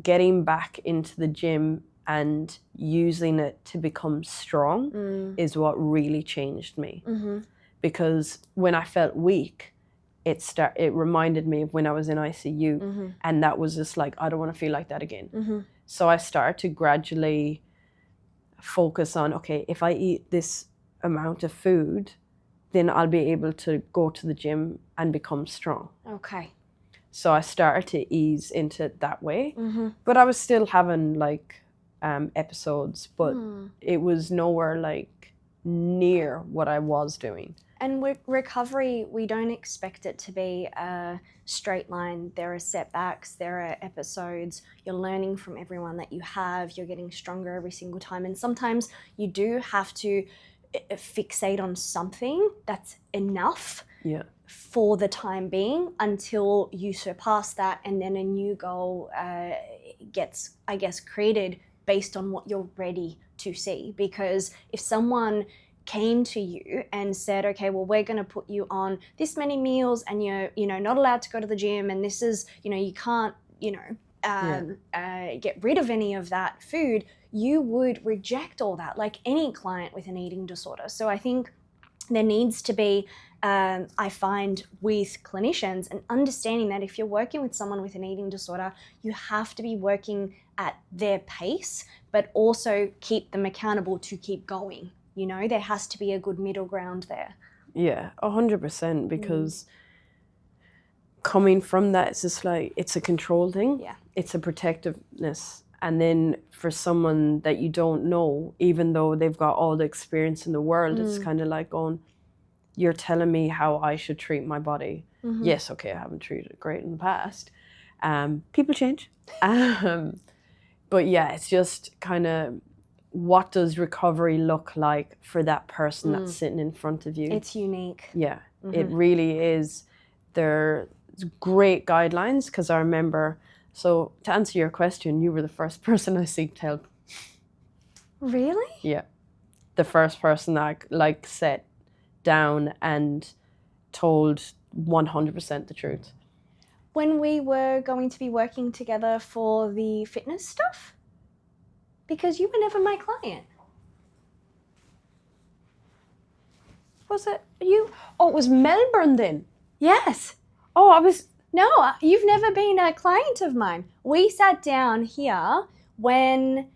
getting back into the gym and using it to become strong is what really changed me. Because when I felt weak, it reminded me of when I was in ICU, and that was just like, I don't want to feel like that again. So I started to gradually focus on, okay, if I eat this amount of food, then I'll be able to go to the gym and become strong. Okay. So I started to ease into it that way. But I was still having like episodes, but it was nowhere like near what I was doing. And with recovery, we don't expect it to be a straight line. There are setbacks, there are episodes. You're learning from everyone that you have. You're getting stronger every single time. And sometimes you do have to fixate on something that's enough for the time being until you surpass that, and then a new goal gets, I guess, created based on what you're ready to see. Because if someone came to you and said, okay, well, we're going to put you on this many meals and you're, not allowed to go to the gym, and this is, you can't, get rid of any of that food, you would reject all that, like any client with an eating disorder. So I think there needs to be, I find with clinicians, an understanding that if you're working with someone with an eating disorder, you have to be working at their pace, but also keep them accountable to keep going. There has to be a good middle ground there. Yeah, 100%, because coming from that, it's just like, it's a control thing. Yeah. It's a protectiveness. And then for someone that you don't know, even though they've got all the experience in the world, it's kind of like going, you're telling me how I should treat my body. Yes, okay, I haven't treated it great in the past. People change. But yeah, it's just kind of, what does recovery look like for that person that's sitting in front of you? It's unique. Yeah, it really is. There's great guidelines, because I remember, so to answer your question, you were the first person I seeked help. Really? Yeah. The first person that I sat down and told 100% the truth. When we were going to be working together for the fitness stuff? Because you were never my client. Was it you? Oh, it was Melbourne then. Yes. Oh, I was... No, you've never been a client of mine. We sat down here when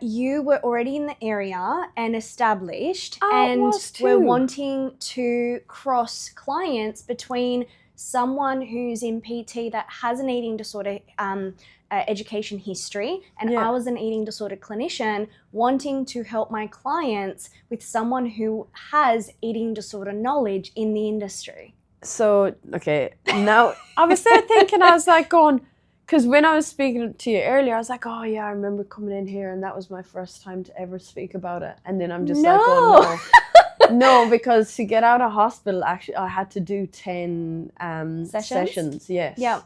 you were already in the area and established, and we're wanting to cross clients between someone who's in PT that has an eating disorder education history, and I was an eating disorder clinician wanting to help my clients with someone who has eating disorder knowledge in the industry. So, okay, now I was there thinking, I was like going, because when I was speaking to you earlier, I was like, oh yeah, I remember coming in here and that was my first time to ever speak about it. And then I'm just like, oh no. No, because to get out of hospital, actually, I had to do 10 sessions. Yes. Yeah.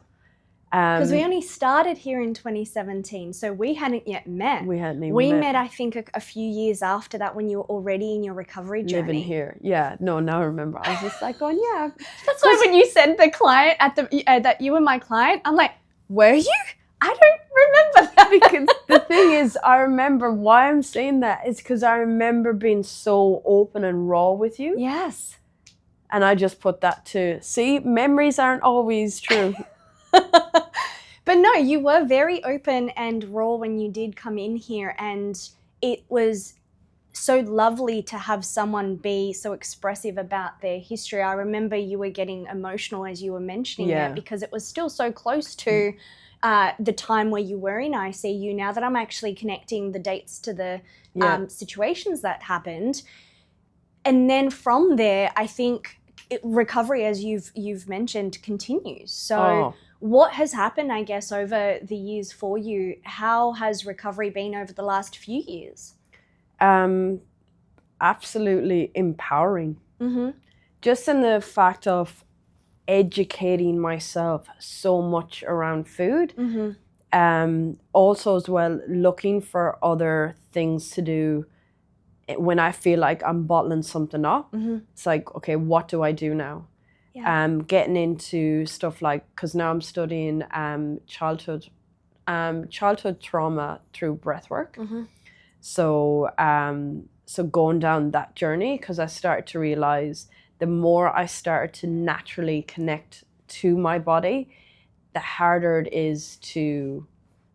Because we only started here in 2017, so we hadn't yet met. We hadn't even met. We met, I think, a few years after that, when you were already in your recovery journey. Living here. Yeah. No, now I remember. I was just like going, yeah. That's why when you said the client that you were my client, I'm like, were you? I don't remember that. Because the thing is, I remember why I'm saying that is because I remember being so open and raw with you. Yes. And I just put that to, see, memories aren't always true. But no, you were very open and raw when you did come in here, and it was so lovely to have someone be so expressive about their history. I remember you were getting emotional as you were mentioning Yeah. that, because it was still so close to the time where you were in ICU. Now that I'm actually connecting the dates to the situations that happened. And then from there, I think recovery, as you've mentioned, continues. So what has happened, I guess, over the years for you? How has recovery been over the last few years? Absolutely empowering. Mm-hmm. Just in the fact of educating myself so much around food. Mm-hmm. Also as well, looking for other things to do when I feel like I'm bottling something up. Mm-hmm. It's like, okay, what do I do now? Yeah. Getting into stuff like, because now I'm studying childhood trauma through breathwork. Mm-hmm. So going down that journey, because I started to realize the more I started to naturally connect to my body, the harder it is to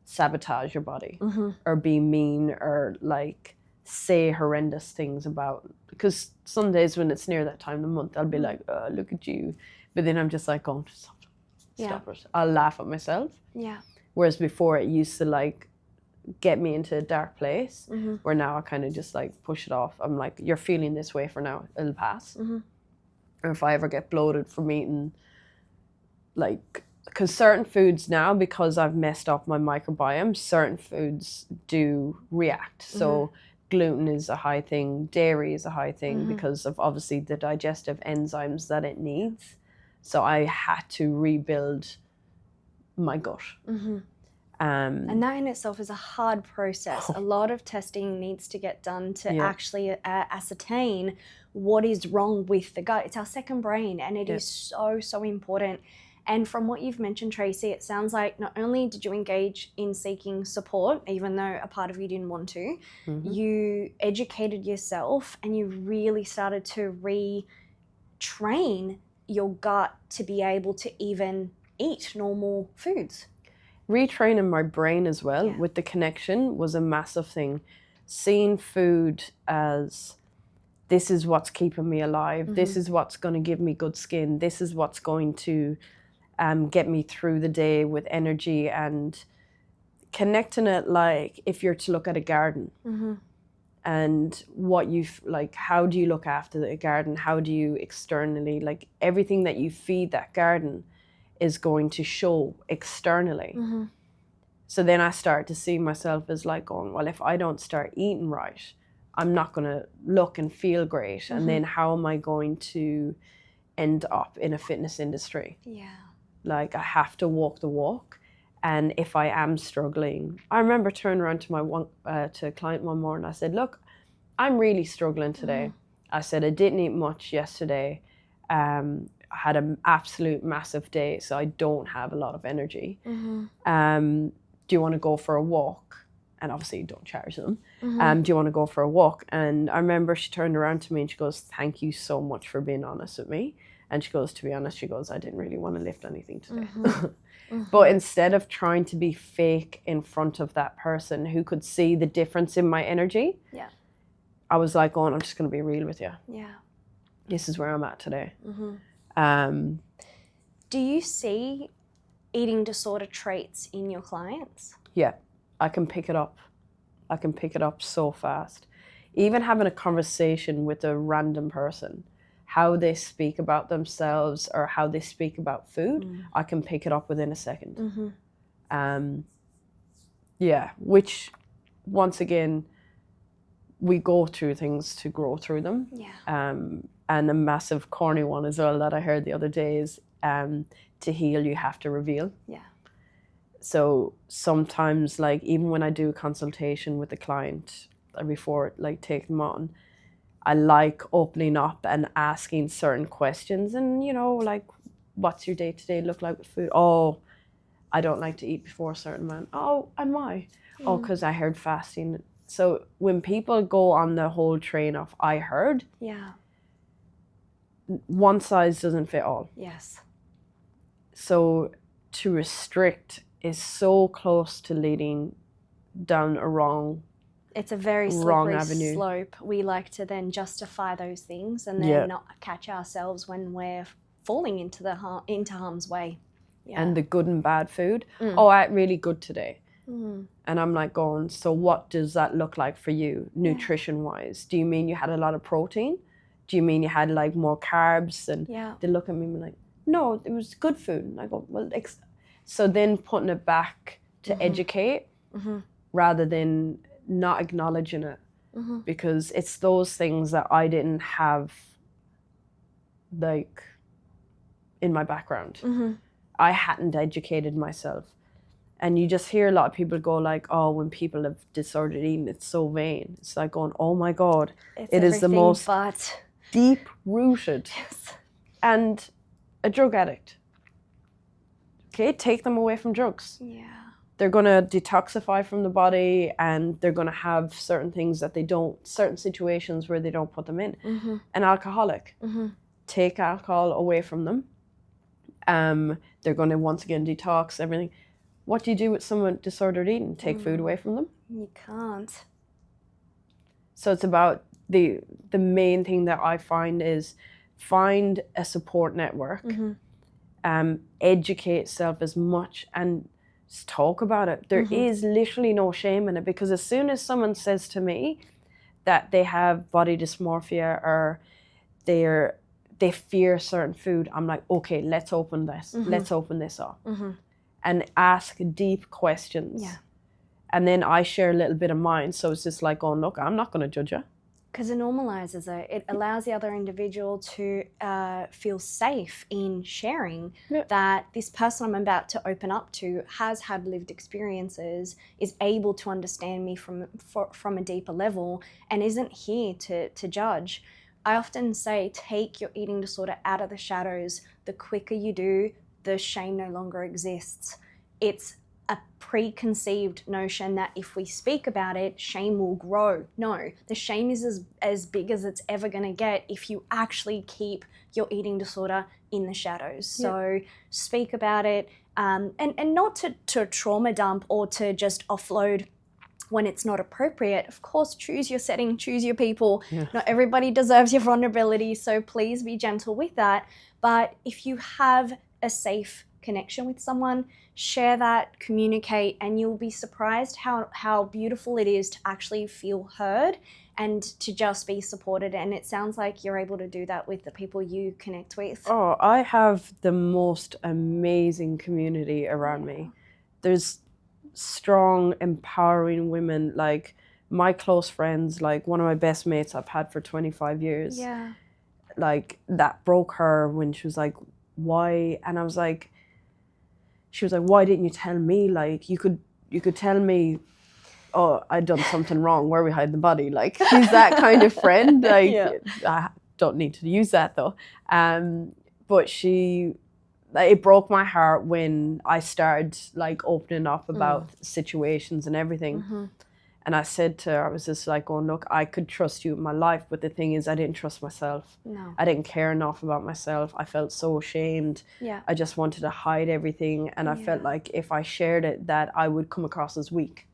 sabotage your body. Mm-hmm. Or be mean, or like say horrendous things about, because some days when it's near that time of the month, I'll be like, oh, look at you. But then I'm just like, oh, stop it. I'll laugh at myself. Yeah. Whereas before it used to like get me into a dark place, Mm-hmm. where now I kind of just like push it off. I'm like, you're feeling this way for now, it'll pass. Mm-hmm. Or if I ever get bloated from eating, like, because certain foods now, because I've messed up my microbiome, certain foods do react. So gluten is a high thing, dairy is a high thing, because of obviously the digestive enzymes that it needs. So I had to rebuild my gut. Mm-hmm. And that in itself is a hard process. A lot of testing needs to get done to actually ascertain what is wrong with the gut. It's our second brain, and it is so important. And from what you've mentioned, Tracy, it sounds like not only did you engage in seeking support, even though a part of you didn't want to, you educated yourself, and you really started to retrain your gut to be able to even eat normal foods. Retraining my brain as well with the connection was a massive thing. Seeing food as, this is what's keeping me alive. This is what's going to give me good skin. This is what's going to get me through the day with energy, and connecting it like if you're to look at a garden. And what you like, how do you look after the garden? How do you externally, like everything that you feed that garden is going to show externally. So then I start to see myself as like going, well, if I don't start eating right, I'm not going to look and feel great. And then how am I going to end up in a fitness industry? Like I have to walk the walk. And if I am struggling, I remember turning around to to a client one morning. I said, look, I'm really struggling today. I said, I didn't eat much yesterday. I had an absolute massive day, so I don't have a lot of energy. Do you want to go for a walk? And obviously you don't charge them. Do you want to go for a walk? And I remember she turned around to me and she goes, thank you so much for being honest with me. And she goes, to be honest, she goes, I didn't really want to lift anything today. But instead of trying to be fake in front of that person who could see the difference in my energy, I was like, oh, I'm just going to be real with you. This is where I'm at today. Do you see eating disorder traits in your clients? Yeah, I can pick it up. I can pick it up so fast. Even having a conversation with a random person, how they speak about themselves or how they speak about food, I can pick it up within a second. Which, once again, we go through things to grow through them. And a massive corny one as well that I heard the other day is, to heal, you have to reveal. So sometimes, like, even when I do a consultation with the client, before like taking them on, I like opening up and asking certain questions, and like, what's your day-to-day look like with food? Oh, I don't like to eat before a certain amount. Oh, and why? Oh, because I heard fasting. So when people go on the whole train of I heard, one size doesn't fit all. Yes. So to restrict is so close to leading down a wrong It's a very slippery slope. We like to then justify those things and then not catch ourselves when we're falling into harm's way. Yeah. And the good and bad food. Oh, I ate really good today. And I'm like going, so what does that look like for you, nutrition-wise? Do you mean you had a lot of protein? Do you mean you had like more carbs? And they look at me and be like, no, it was good food. And I go, well, so then putting it back to educate rather than not acknowledging it, because it's those things that I didn't have like in my background. I hadn't educated myself. And you just hear a lot of people go like, oh, when people have disordered eating, it's so vain. It's like going, oh my God, it is the most deep-rooted. Yes. And a drug addict. Okay, take them away from drugs. Yeah. They're going to detoxify from the body, and they're going to have certain things that they don't, certain situations where they don't put them in. An alcoholic, take alcohol away from them. They're going to once again detox everything. What do you do with someone with disordered eating? Take food away from them? You can't. So it's about the main thing that I find is find a support network, educate yourself as much, and just talk about it. There is literally no shame in it, because as soon as someone says to me that they have body dysmorphia or they fear certain food, I'm like, okay, let's open this. Let's open this up. And ask deep questions. Yeah. And then I share a little bit of mine. So it's just like, oh, look, I'm not going to judge you. Because it normalizes it. It allows the other individual to feel safe in sharing that this person I'm about to open up to has had lived experiences, is able to understand me from a deeper level, and isn't here to judge. I often say, take your eating disorder out of the shadows. The quicker you do, the shame no longer exists. It's a preconceived notion that if we speak about it, shame will grow. No, the shame is as big as it's ever going to get if you actually keep your eating disorder in the shadows. So speak about it, and not to trauma dump or to just offload when it's not appropriate. Of course, choose your setting, choose your people. Not everybody deserves your vulnerability, so please be gentle with that. But if you have a safe connection with someone, share that, communicate, and you'll be surprised how beautiful it is to actually feel heard and to just be supported. And it sounds like you're able to do that with the people you connect with. Oh, I have the most amazing community around me. There's strong, empowering women, like my close friends, like one of my best mates I've had for 25 years. Yeah. Like that broke her when she was like, why? And I was like, she was like, why didn't you tell me? Like you could tell me, oh, I'd done something wrong, where we hide the body. Like she's that kind of friend. Like I don't need to use that though. But it broke my heart when I started like opening up about situations and everything. And I said to her, I was just like, oh, look, I could trust you with my life. But the thing is, I didn't trust myself. No. I didn't care enough about myself. I felt so ashamed. Yeah. I just wanted to hide everything. And I felt like if I shared it, that I would come across as weak.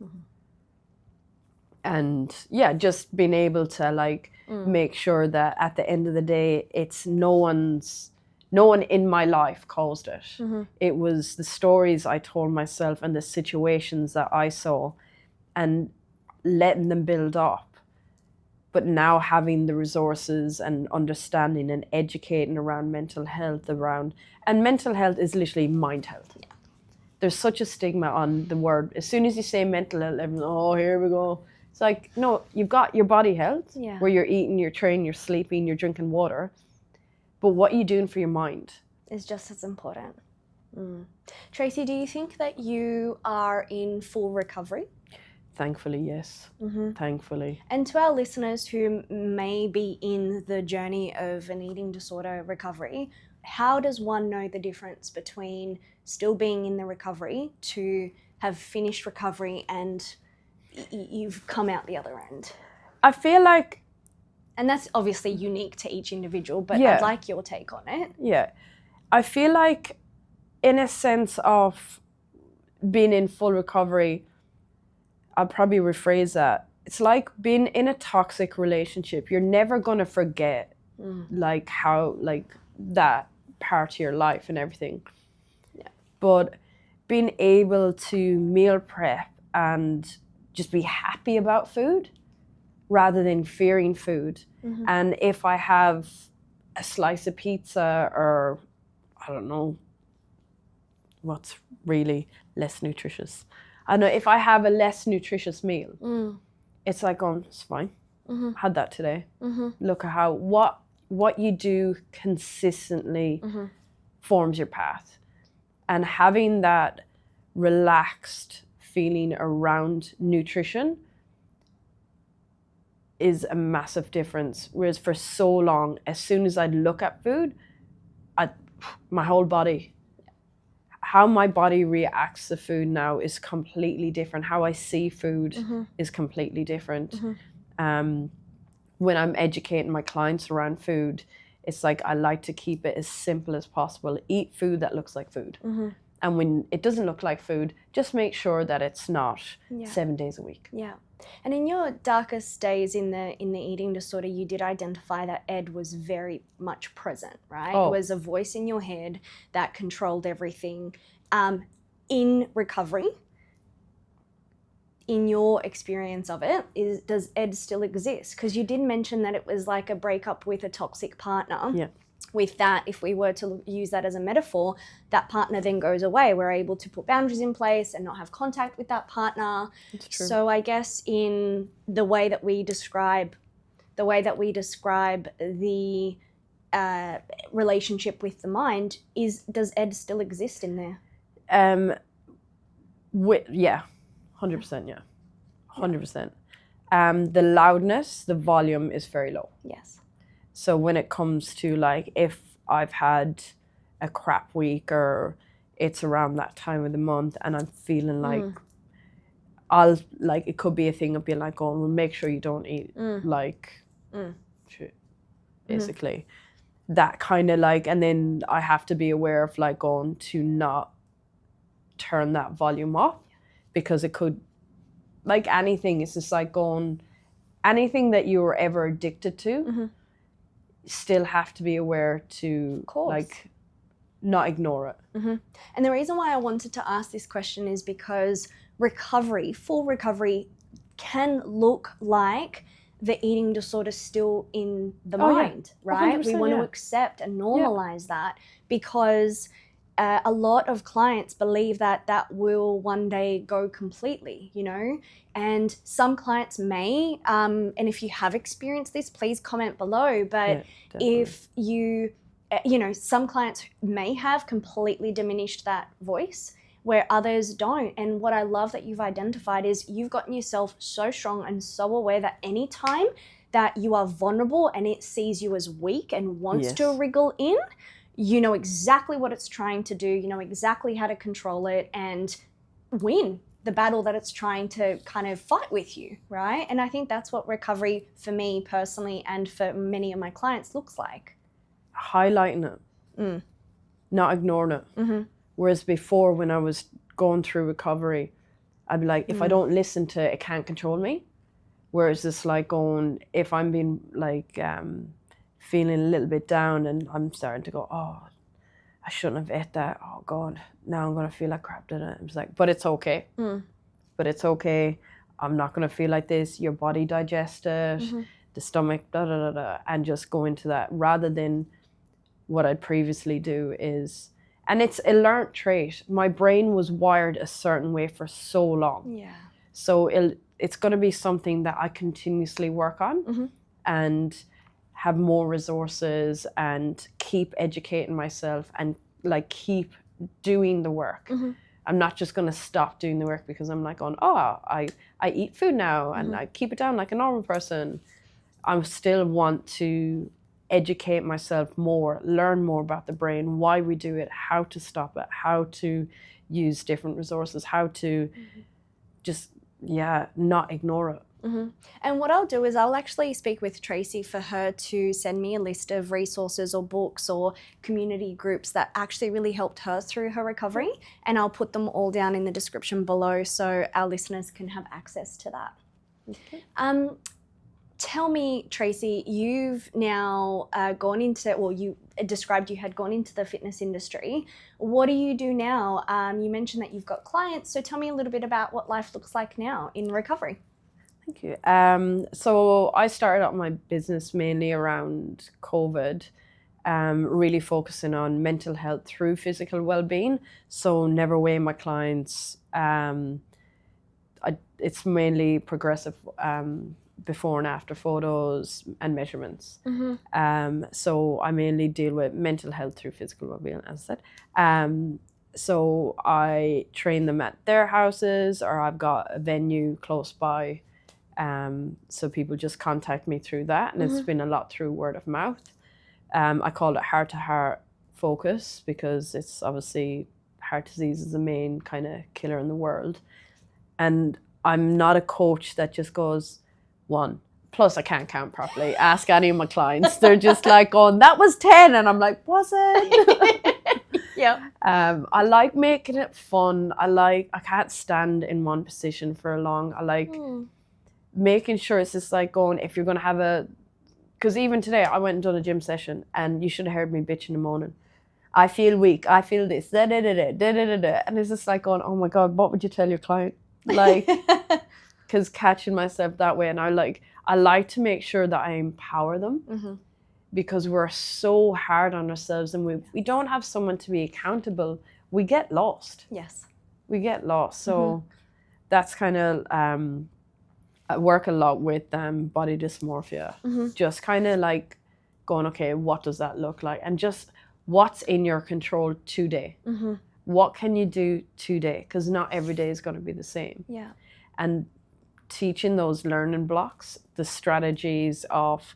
And just being able to like make sure that at the end of the day, it's no one in my life caused it. It was the stories I told myself and the situations that I saw, and letting them build up, but now having the resources and understanding and educating around mental health and mental health is literally mind health. There's such a stigma on the word. As soon as you say mental health, everyone, oh, here we go. It's like, no, you've got your body health, where you're eating, you're training, you're sleeping, you're drinking water, but what are you doing for your mind is just as important. Tracy, do you think that you are in full recovery? Thankfully, yes. Thankfully. And to our listeners who may be in the journey of an eating disorder recovery, how does one know the difference between still being in the recovery to have finished recovery and you've come out the other end? I feel like And that's obviously unique to each individual, but I'd like your take on it. Yeah. I feel like in a sense of being in full recovery, I'll probably rephrase that. It's like being in a toxic relationship. You're never going to forget like how, like that part of your life and everything. Yeah. But being able to meal prep and just be happy about food rather than fearing food. And if I have a slice of pizza or, I don't know, what's really less nutritious. I don't know, if I have a less nutritious meal, it's like, it's fine. Had that today. Look at how, what you do consistently forms your path. And having that relaxed feeling around nutrition is a massive difference. Whereas for so long, as soon as I'd look at food, my whole body, how my body reacts to food now is completely different. How I see food is completely different. When I'm educating my clients around food, it's like I like to keep it as simple as possible. Eat food that looks like food. And when it doesn't look like food, just make sure that it's not 7 days a week. Yeah. And in your darkest days in the eating disorder, you did identify that Ed was very much present, right? It was a voice in your head that controlled everything. In recovery, in your experience of it, does Ed still exist? Because you did mention that it was like a breakup with a toxic partner. Yeah. With that, if we were to use that as a metaphor, that partner then goes away. We're able to put boundaries in place and not have contact with that partner. That's true. So I guess in the way that we describe the relationship with the mind, does Ed still exist in there? Yeah, 100%. Yeah, 100%. The loudness, the volume is very low. Yes. So when it comes to like, if I've had a crap week or it's around that time of the month and I'm feeling like it could be a thing of being like, well, make sure you don't eat shit, basically. That kind of like, and then I have to be aware of like going to not turn that volume off because it could, like anything, it's just like going, anything that you were ever addicted to, still have to be aware to like not ignore it. And the reason why I wanted to ask this question is because recovery, full recovery, can look like the eating disorder still in the mind, right? We want to accept and normalize that because a lot of clients believe that that will one day go completely, you know, and some clients may, and if you have experienced this, please comment below, but if you, some clients may have completely diminished that voice where others don't. And what I love that you've identified is you've gotten yourself so strong and so aware that anytime that you are vulnerable and it sees you as weak and wants to wriggle in, you know exactly what it's trying to do, you know exactly how to control it and win the battle that it's trying to kind of fight with you, right? And I think that's what recovery for me personally and for many of my clients looks like. Highlighting it, not ignoring it. Whereas before when I was going through recovery, I'd be like, if I don't listen to it, it can't control me. Whereas it's like going, if I'm being like, feeling a little bit down and I'm starting to go, oh, I shouldn't have ate that. Oh God, now I'm going to feel like crap, didn't it? It's like, but it's okay. But it's okay. I'm not going to feel like this. Your body digests it, the stomach, and just go into that rather than what I'd previously do is, and it's a learned trait. My brain was wired a certain way for so long. Yeah. So it's going to be something that I continuously work on and have more resources and keep educating myself and like keep doing the work. I'm not just going to stop doing the work because I'm like, I eat food now and I keep it down like a normal person. I still want to educate myself more, learn more about the brain, why we do it, how to stop it, how to use different resources, how to just, not ignore it. And what I'll do is I'll actually speak with Tracy for her to send me a list of resources or books or community groups that actually really helped her through her recovery, and I'll put them all down in the description below so our listeners can have access to that. Okay. Tell me, Tracy, you've now gone into, well, you described you had gone into the fitness industry. What do you do now? You mentioned that you've got clients, so tell me a little bit about what life looks like now in recovery. Thank you. So I started out my business mainly around COVID, really focusing on mental health through physical well-being. So never weighing my clients. It's mainly progressive before and after photos and measurements. So I mainly deal with mental health through physical well-being, as I said. So I train them at their houses, or I've got a venue close by. So people just contact me through that, and it's been a lot through word of mouth. I call it heart-to-heart focus because it's obviously heart disease is the main kind of killer in the world. And I'm not a coach that just goes, one. Plus, I can't count properly. Ask any of my clients. They're just like going, that was 10. And I'm like, was it? Yeah. I like making it fun. I can't stand in one position for long. I like making sure it's just like going, if you're going to have because even today I went and done a gym session, and you should have heard me bitching and moaning. I feel weak. I feel this. And it's just like going, oh my God, what would you tell your client? Like, because catching myself that way, and I like to make sure that I empower them, because we're so hard on ourselves, and we don't have someone to be accountable. We get lost. Yes. We get lost. So that's kind of, I work a lot with body dysmorphia. Just kind of like going, okay, what does that look like? And just what's in your control today? What can you do today? Because not every day is going to be the same. Yeah. And teaching those learning blocks, the strategies of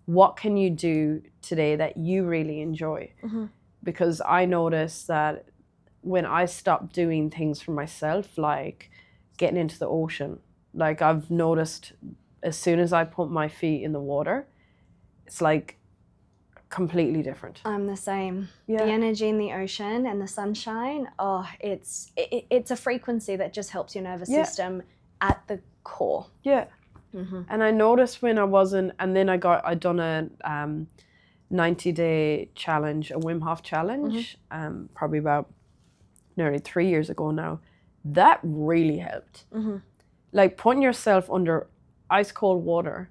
what can you do today that you really enjoy. Because I noticed that when I stopped doing things for myself, like getting into the ocean, like I've noticed as soon as I put my feet in the water, it's like completely different. I'm the same. Yeah. The energy in the ocean and the sunshine, it's a frequency that just helps your nervous system at the core. Yeah. And I noticed when I wasn't, and then I done a 90-day challenge, a Wim Hof challenge, probably about nearly 3 years ago now. That really helped. Like putting yourself under ice cold water,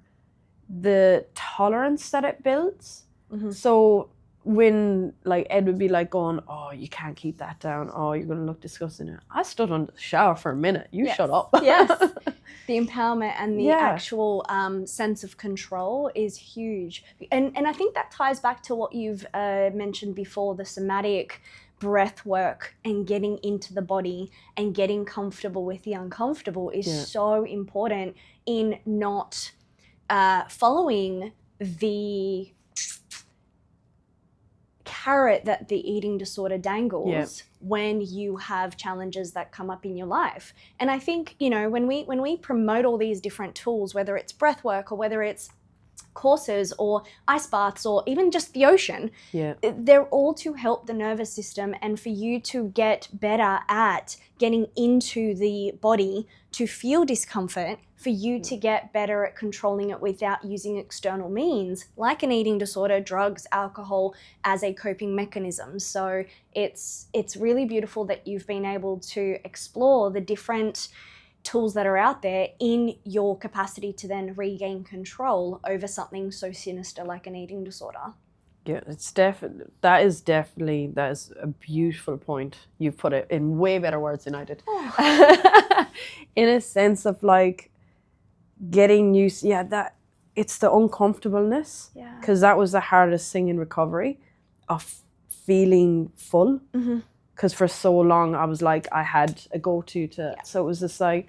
the tolerance that it builds. So when like Ed would be like going, oh, you can't keep that down. Oh, you're going to look disgusting. I stood under the shower for a minute. You shut up. Yes. The empowerment and the actual sense of control is huge. And I think that ties back to what you've mentioned before, the somatic breath work and getting into the body and getting comfortable with the uncomfortable is so important in not following the carrot that the eating disorder dangles when you have challenges that come up in your life. And I think, you know, when we promote all these different tools, whether it's breath work or whether it's courses or ice baths or even just the ocean, they're all to help the nervous system and for you to get better at getting into the body to feel discomfort, for you to get better at controlling it without using external means like an eating disorder, drugs, alcohol as a coping mechanism. So it's really beautiful that you've been able to explore the different tools that are out there in your capacity to then regain control over something so sinister like an eating disorder. Yeah, that is a beautiful point. You've put it in way better words than I did. In a sense of like getting used, that it's the uncomfortableness, because that was the hardest thing in recovery, of feeling full. Because for so long I was like, I had a go-to so it was just like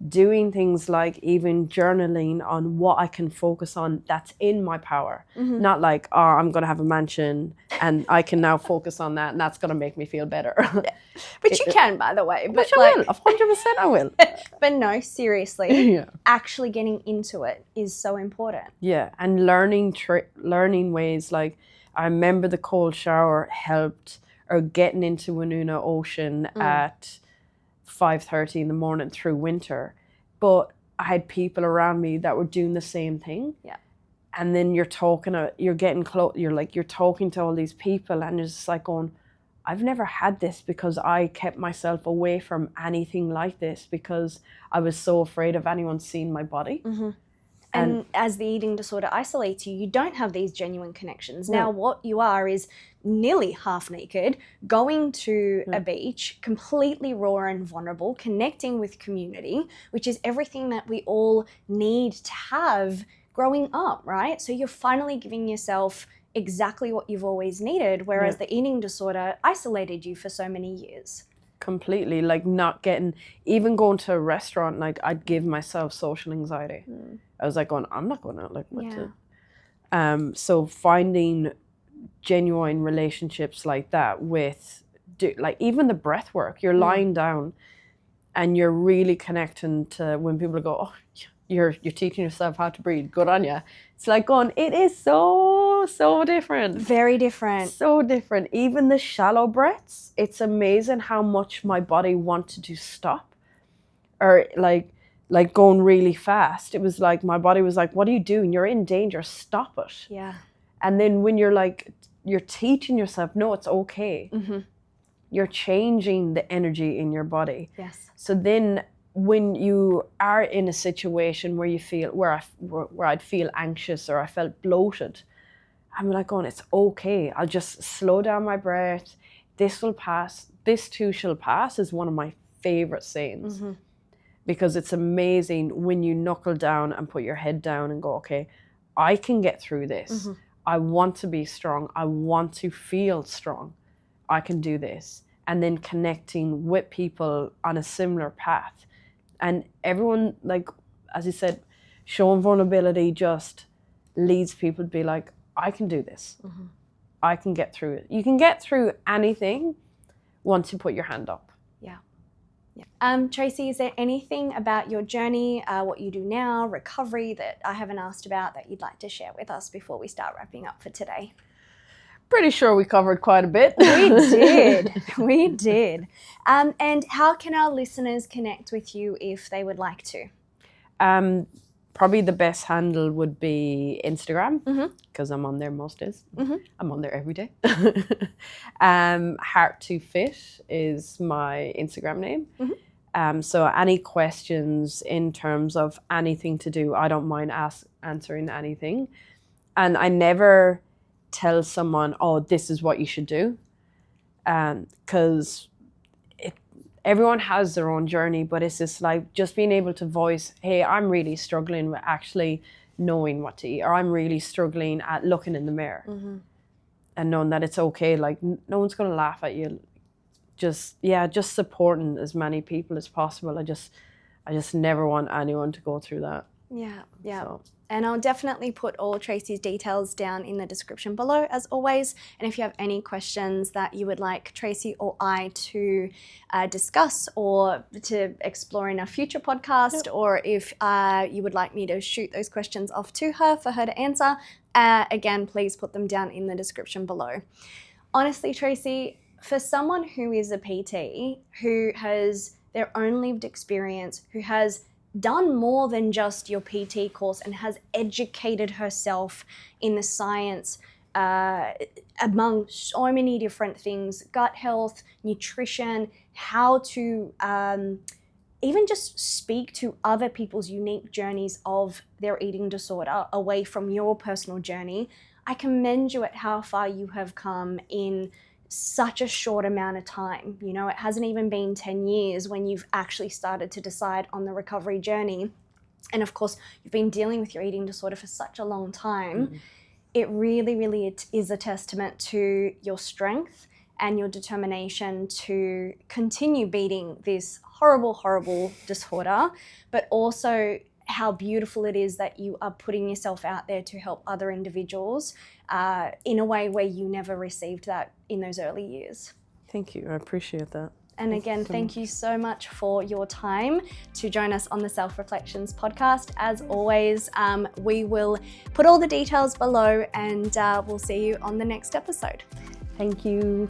doing things like even journaling on what I can focus on that's in my power. Not like, oh, I'm going to have a mansion and I can now focus on that and that's going to make me feel better. Which you can, by the way. Which I will. 100% I will. But no, seriously, Yeah. actually getting into it is so important. Yeah, and learning ways. Like, I remember the cold shower helped, or getting into Winona Ocean at 5:30 in the morning through winter. But I had people around me that were doing the same thing. Yeah. And then you're getting close, you're talking to all these people and it's just like going, I've never had this because I kept myself away from anything like this because I was so afraid of anyone seeing my body. And as the eating disorder isolates you, you don't have these genuine connections. No. Now, what you are is nearly half naked, going to a beach, completely raw and vulnerable, connecting with community, which is everything that we all need to have growing up, right? So you're finally giving yourself exactly what you've always needed, whereas the eating disorder isolated you for so many years. Completely, like not getting, even going to a restaurant, like I'd give myself social anxiety. I was like going, I'm not going out, like what to. So finding genuine relationships like that with, like even the breath work, you're lying down and you're really connecting to when people go, oh, you're teaching yourself how to breathe, good on you. It's like going, it is so different. Very different. So different. Even the shallow breaths, it's amazing how much my body wanted to stop. Or like going really fast. It was like, my body was like, what are you doing? You're in danger, stop it. Yeah. And then when you're teaching yourself, no, it's okay. You're changing the energy in your body. Yes. So then when you are in a situation where you feel, where I'd feel anxious or I felt bloated, I'm like going, it's okay. I'll just slow down my breath. This will pass. This too shall pass is one of my favorite sayings. Because it's amazing when you knuckle down and put your head down and go, okay, I can get through this. I want to be strong. I want to feel strong. I can do this. And then connecting with people on a similar path. And everyone, like, as you said, showing vulnerability just leads people to be like, I can do this. I can get through it. You can get through anything once you put your hand up. Tracy, is there anything about your journey, what you do now, recovery that I haven't asked about that you'd like to share with us before we start wrapping up for today? Pretty sure we covered quite a bit. We did. And how can our listeners connect with you if they would like to? Probably the best handle would be Instagram, because I'm on there most days. I'm on there every day. Heart to Fit is my Instagram name. So any questions in terms of anything to do, I don't mind answering anything. And I never tell someone, oh, this is what you should do. Because everyone has their own journey, but it's just like just being able to voice, hey, I'm really struggling with actually knowing what to eat, or I'm really struggling at looking in the mirror. And knowing that it's okay, like no one's going to laugh at you. Just supporting as many people as possible. I just never want anyone to go through that. Yeah. So. And I'll definitely put all Tracy's details down in the description below, as always. And if you have any questions that you would like Tracy or I to discuss or to explore in a future podcast, or if you would like me to shoot those questions off to her for her to answer, again, please put them down in the description below. Honestly, Tracy, for someone who is a PT, who has their own lived experience, who has done more than just your PT course and has educated herself in the science among so many different things, gut health, nutrition, how to even just speak to other people's unique journeys of their eating disorder away from your personal journey, I commend you at how far you have come in such a short amount of time. You know, it hasn't even been 10 years when you've actually started to decide on the recovery journey. And of course, you've been dealing with your eating disorder for such a long time. It really, really is a testament to your strength and your determination to continue beating this horrible, horrible disorder, but also how beautiful it is that you are putting yourself out there to help other individuals in a way where you never received that in those early years. Thank you. I appreciate that. And again, thank you so much for your time to join us on the Self-Reflections podcast. As always, we will put all the details below, and we'll see you on the next episode. Thank you.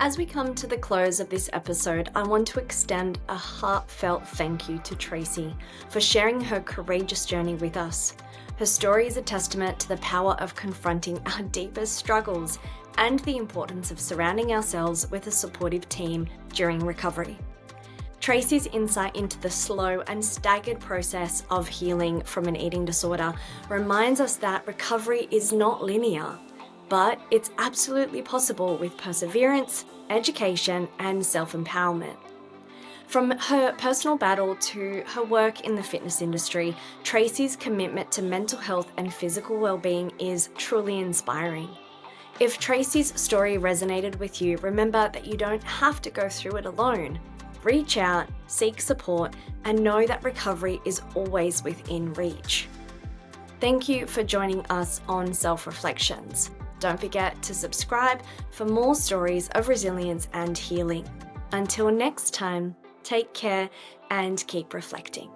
As we come to the close of this episode, I want to extend a heartfelt thank you to Tracy for sharing her courageous journey with us. Her story is a testament to the power of confronting our deepest struggles and the importance of surrounding ourselves with a supportive team during recovery. Tracy's insight into the slow and staggered process of healing from an eating disorder reminds us that recovery is not linear, but it's absolutely possible with perseverance, education, and self-empowerment. From her personal battle to her work in the fitness industry, Tracy's commitment to mental health and physical well-being is truly inspiring. If Tracy's story resonated with you, remember that you don't have to go through it alone. Reach out, seek support, and know that recovery is always within reach. Thank you for joining us on Self-Reflections. Don't forget to subscribe for more stories of resilience and healing. Until next time, take care and keep reflecting.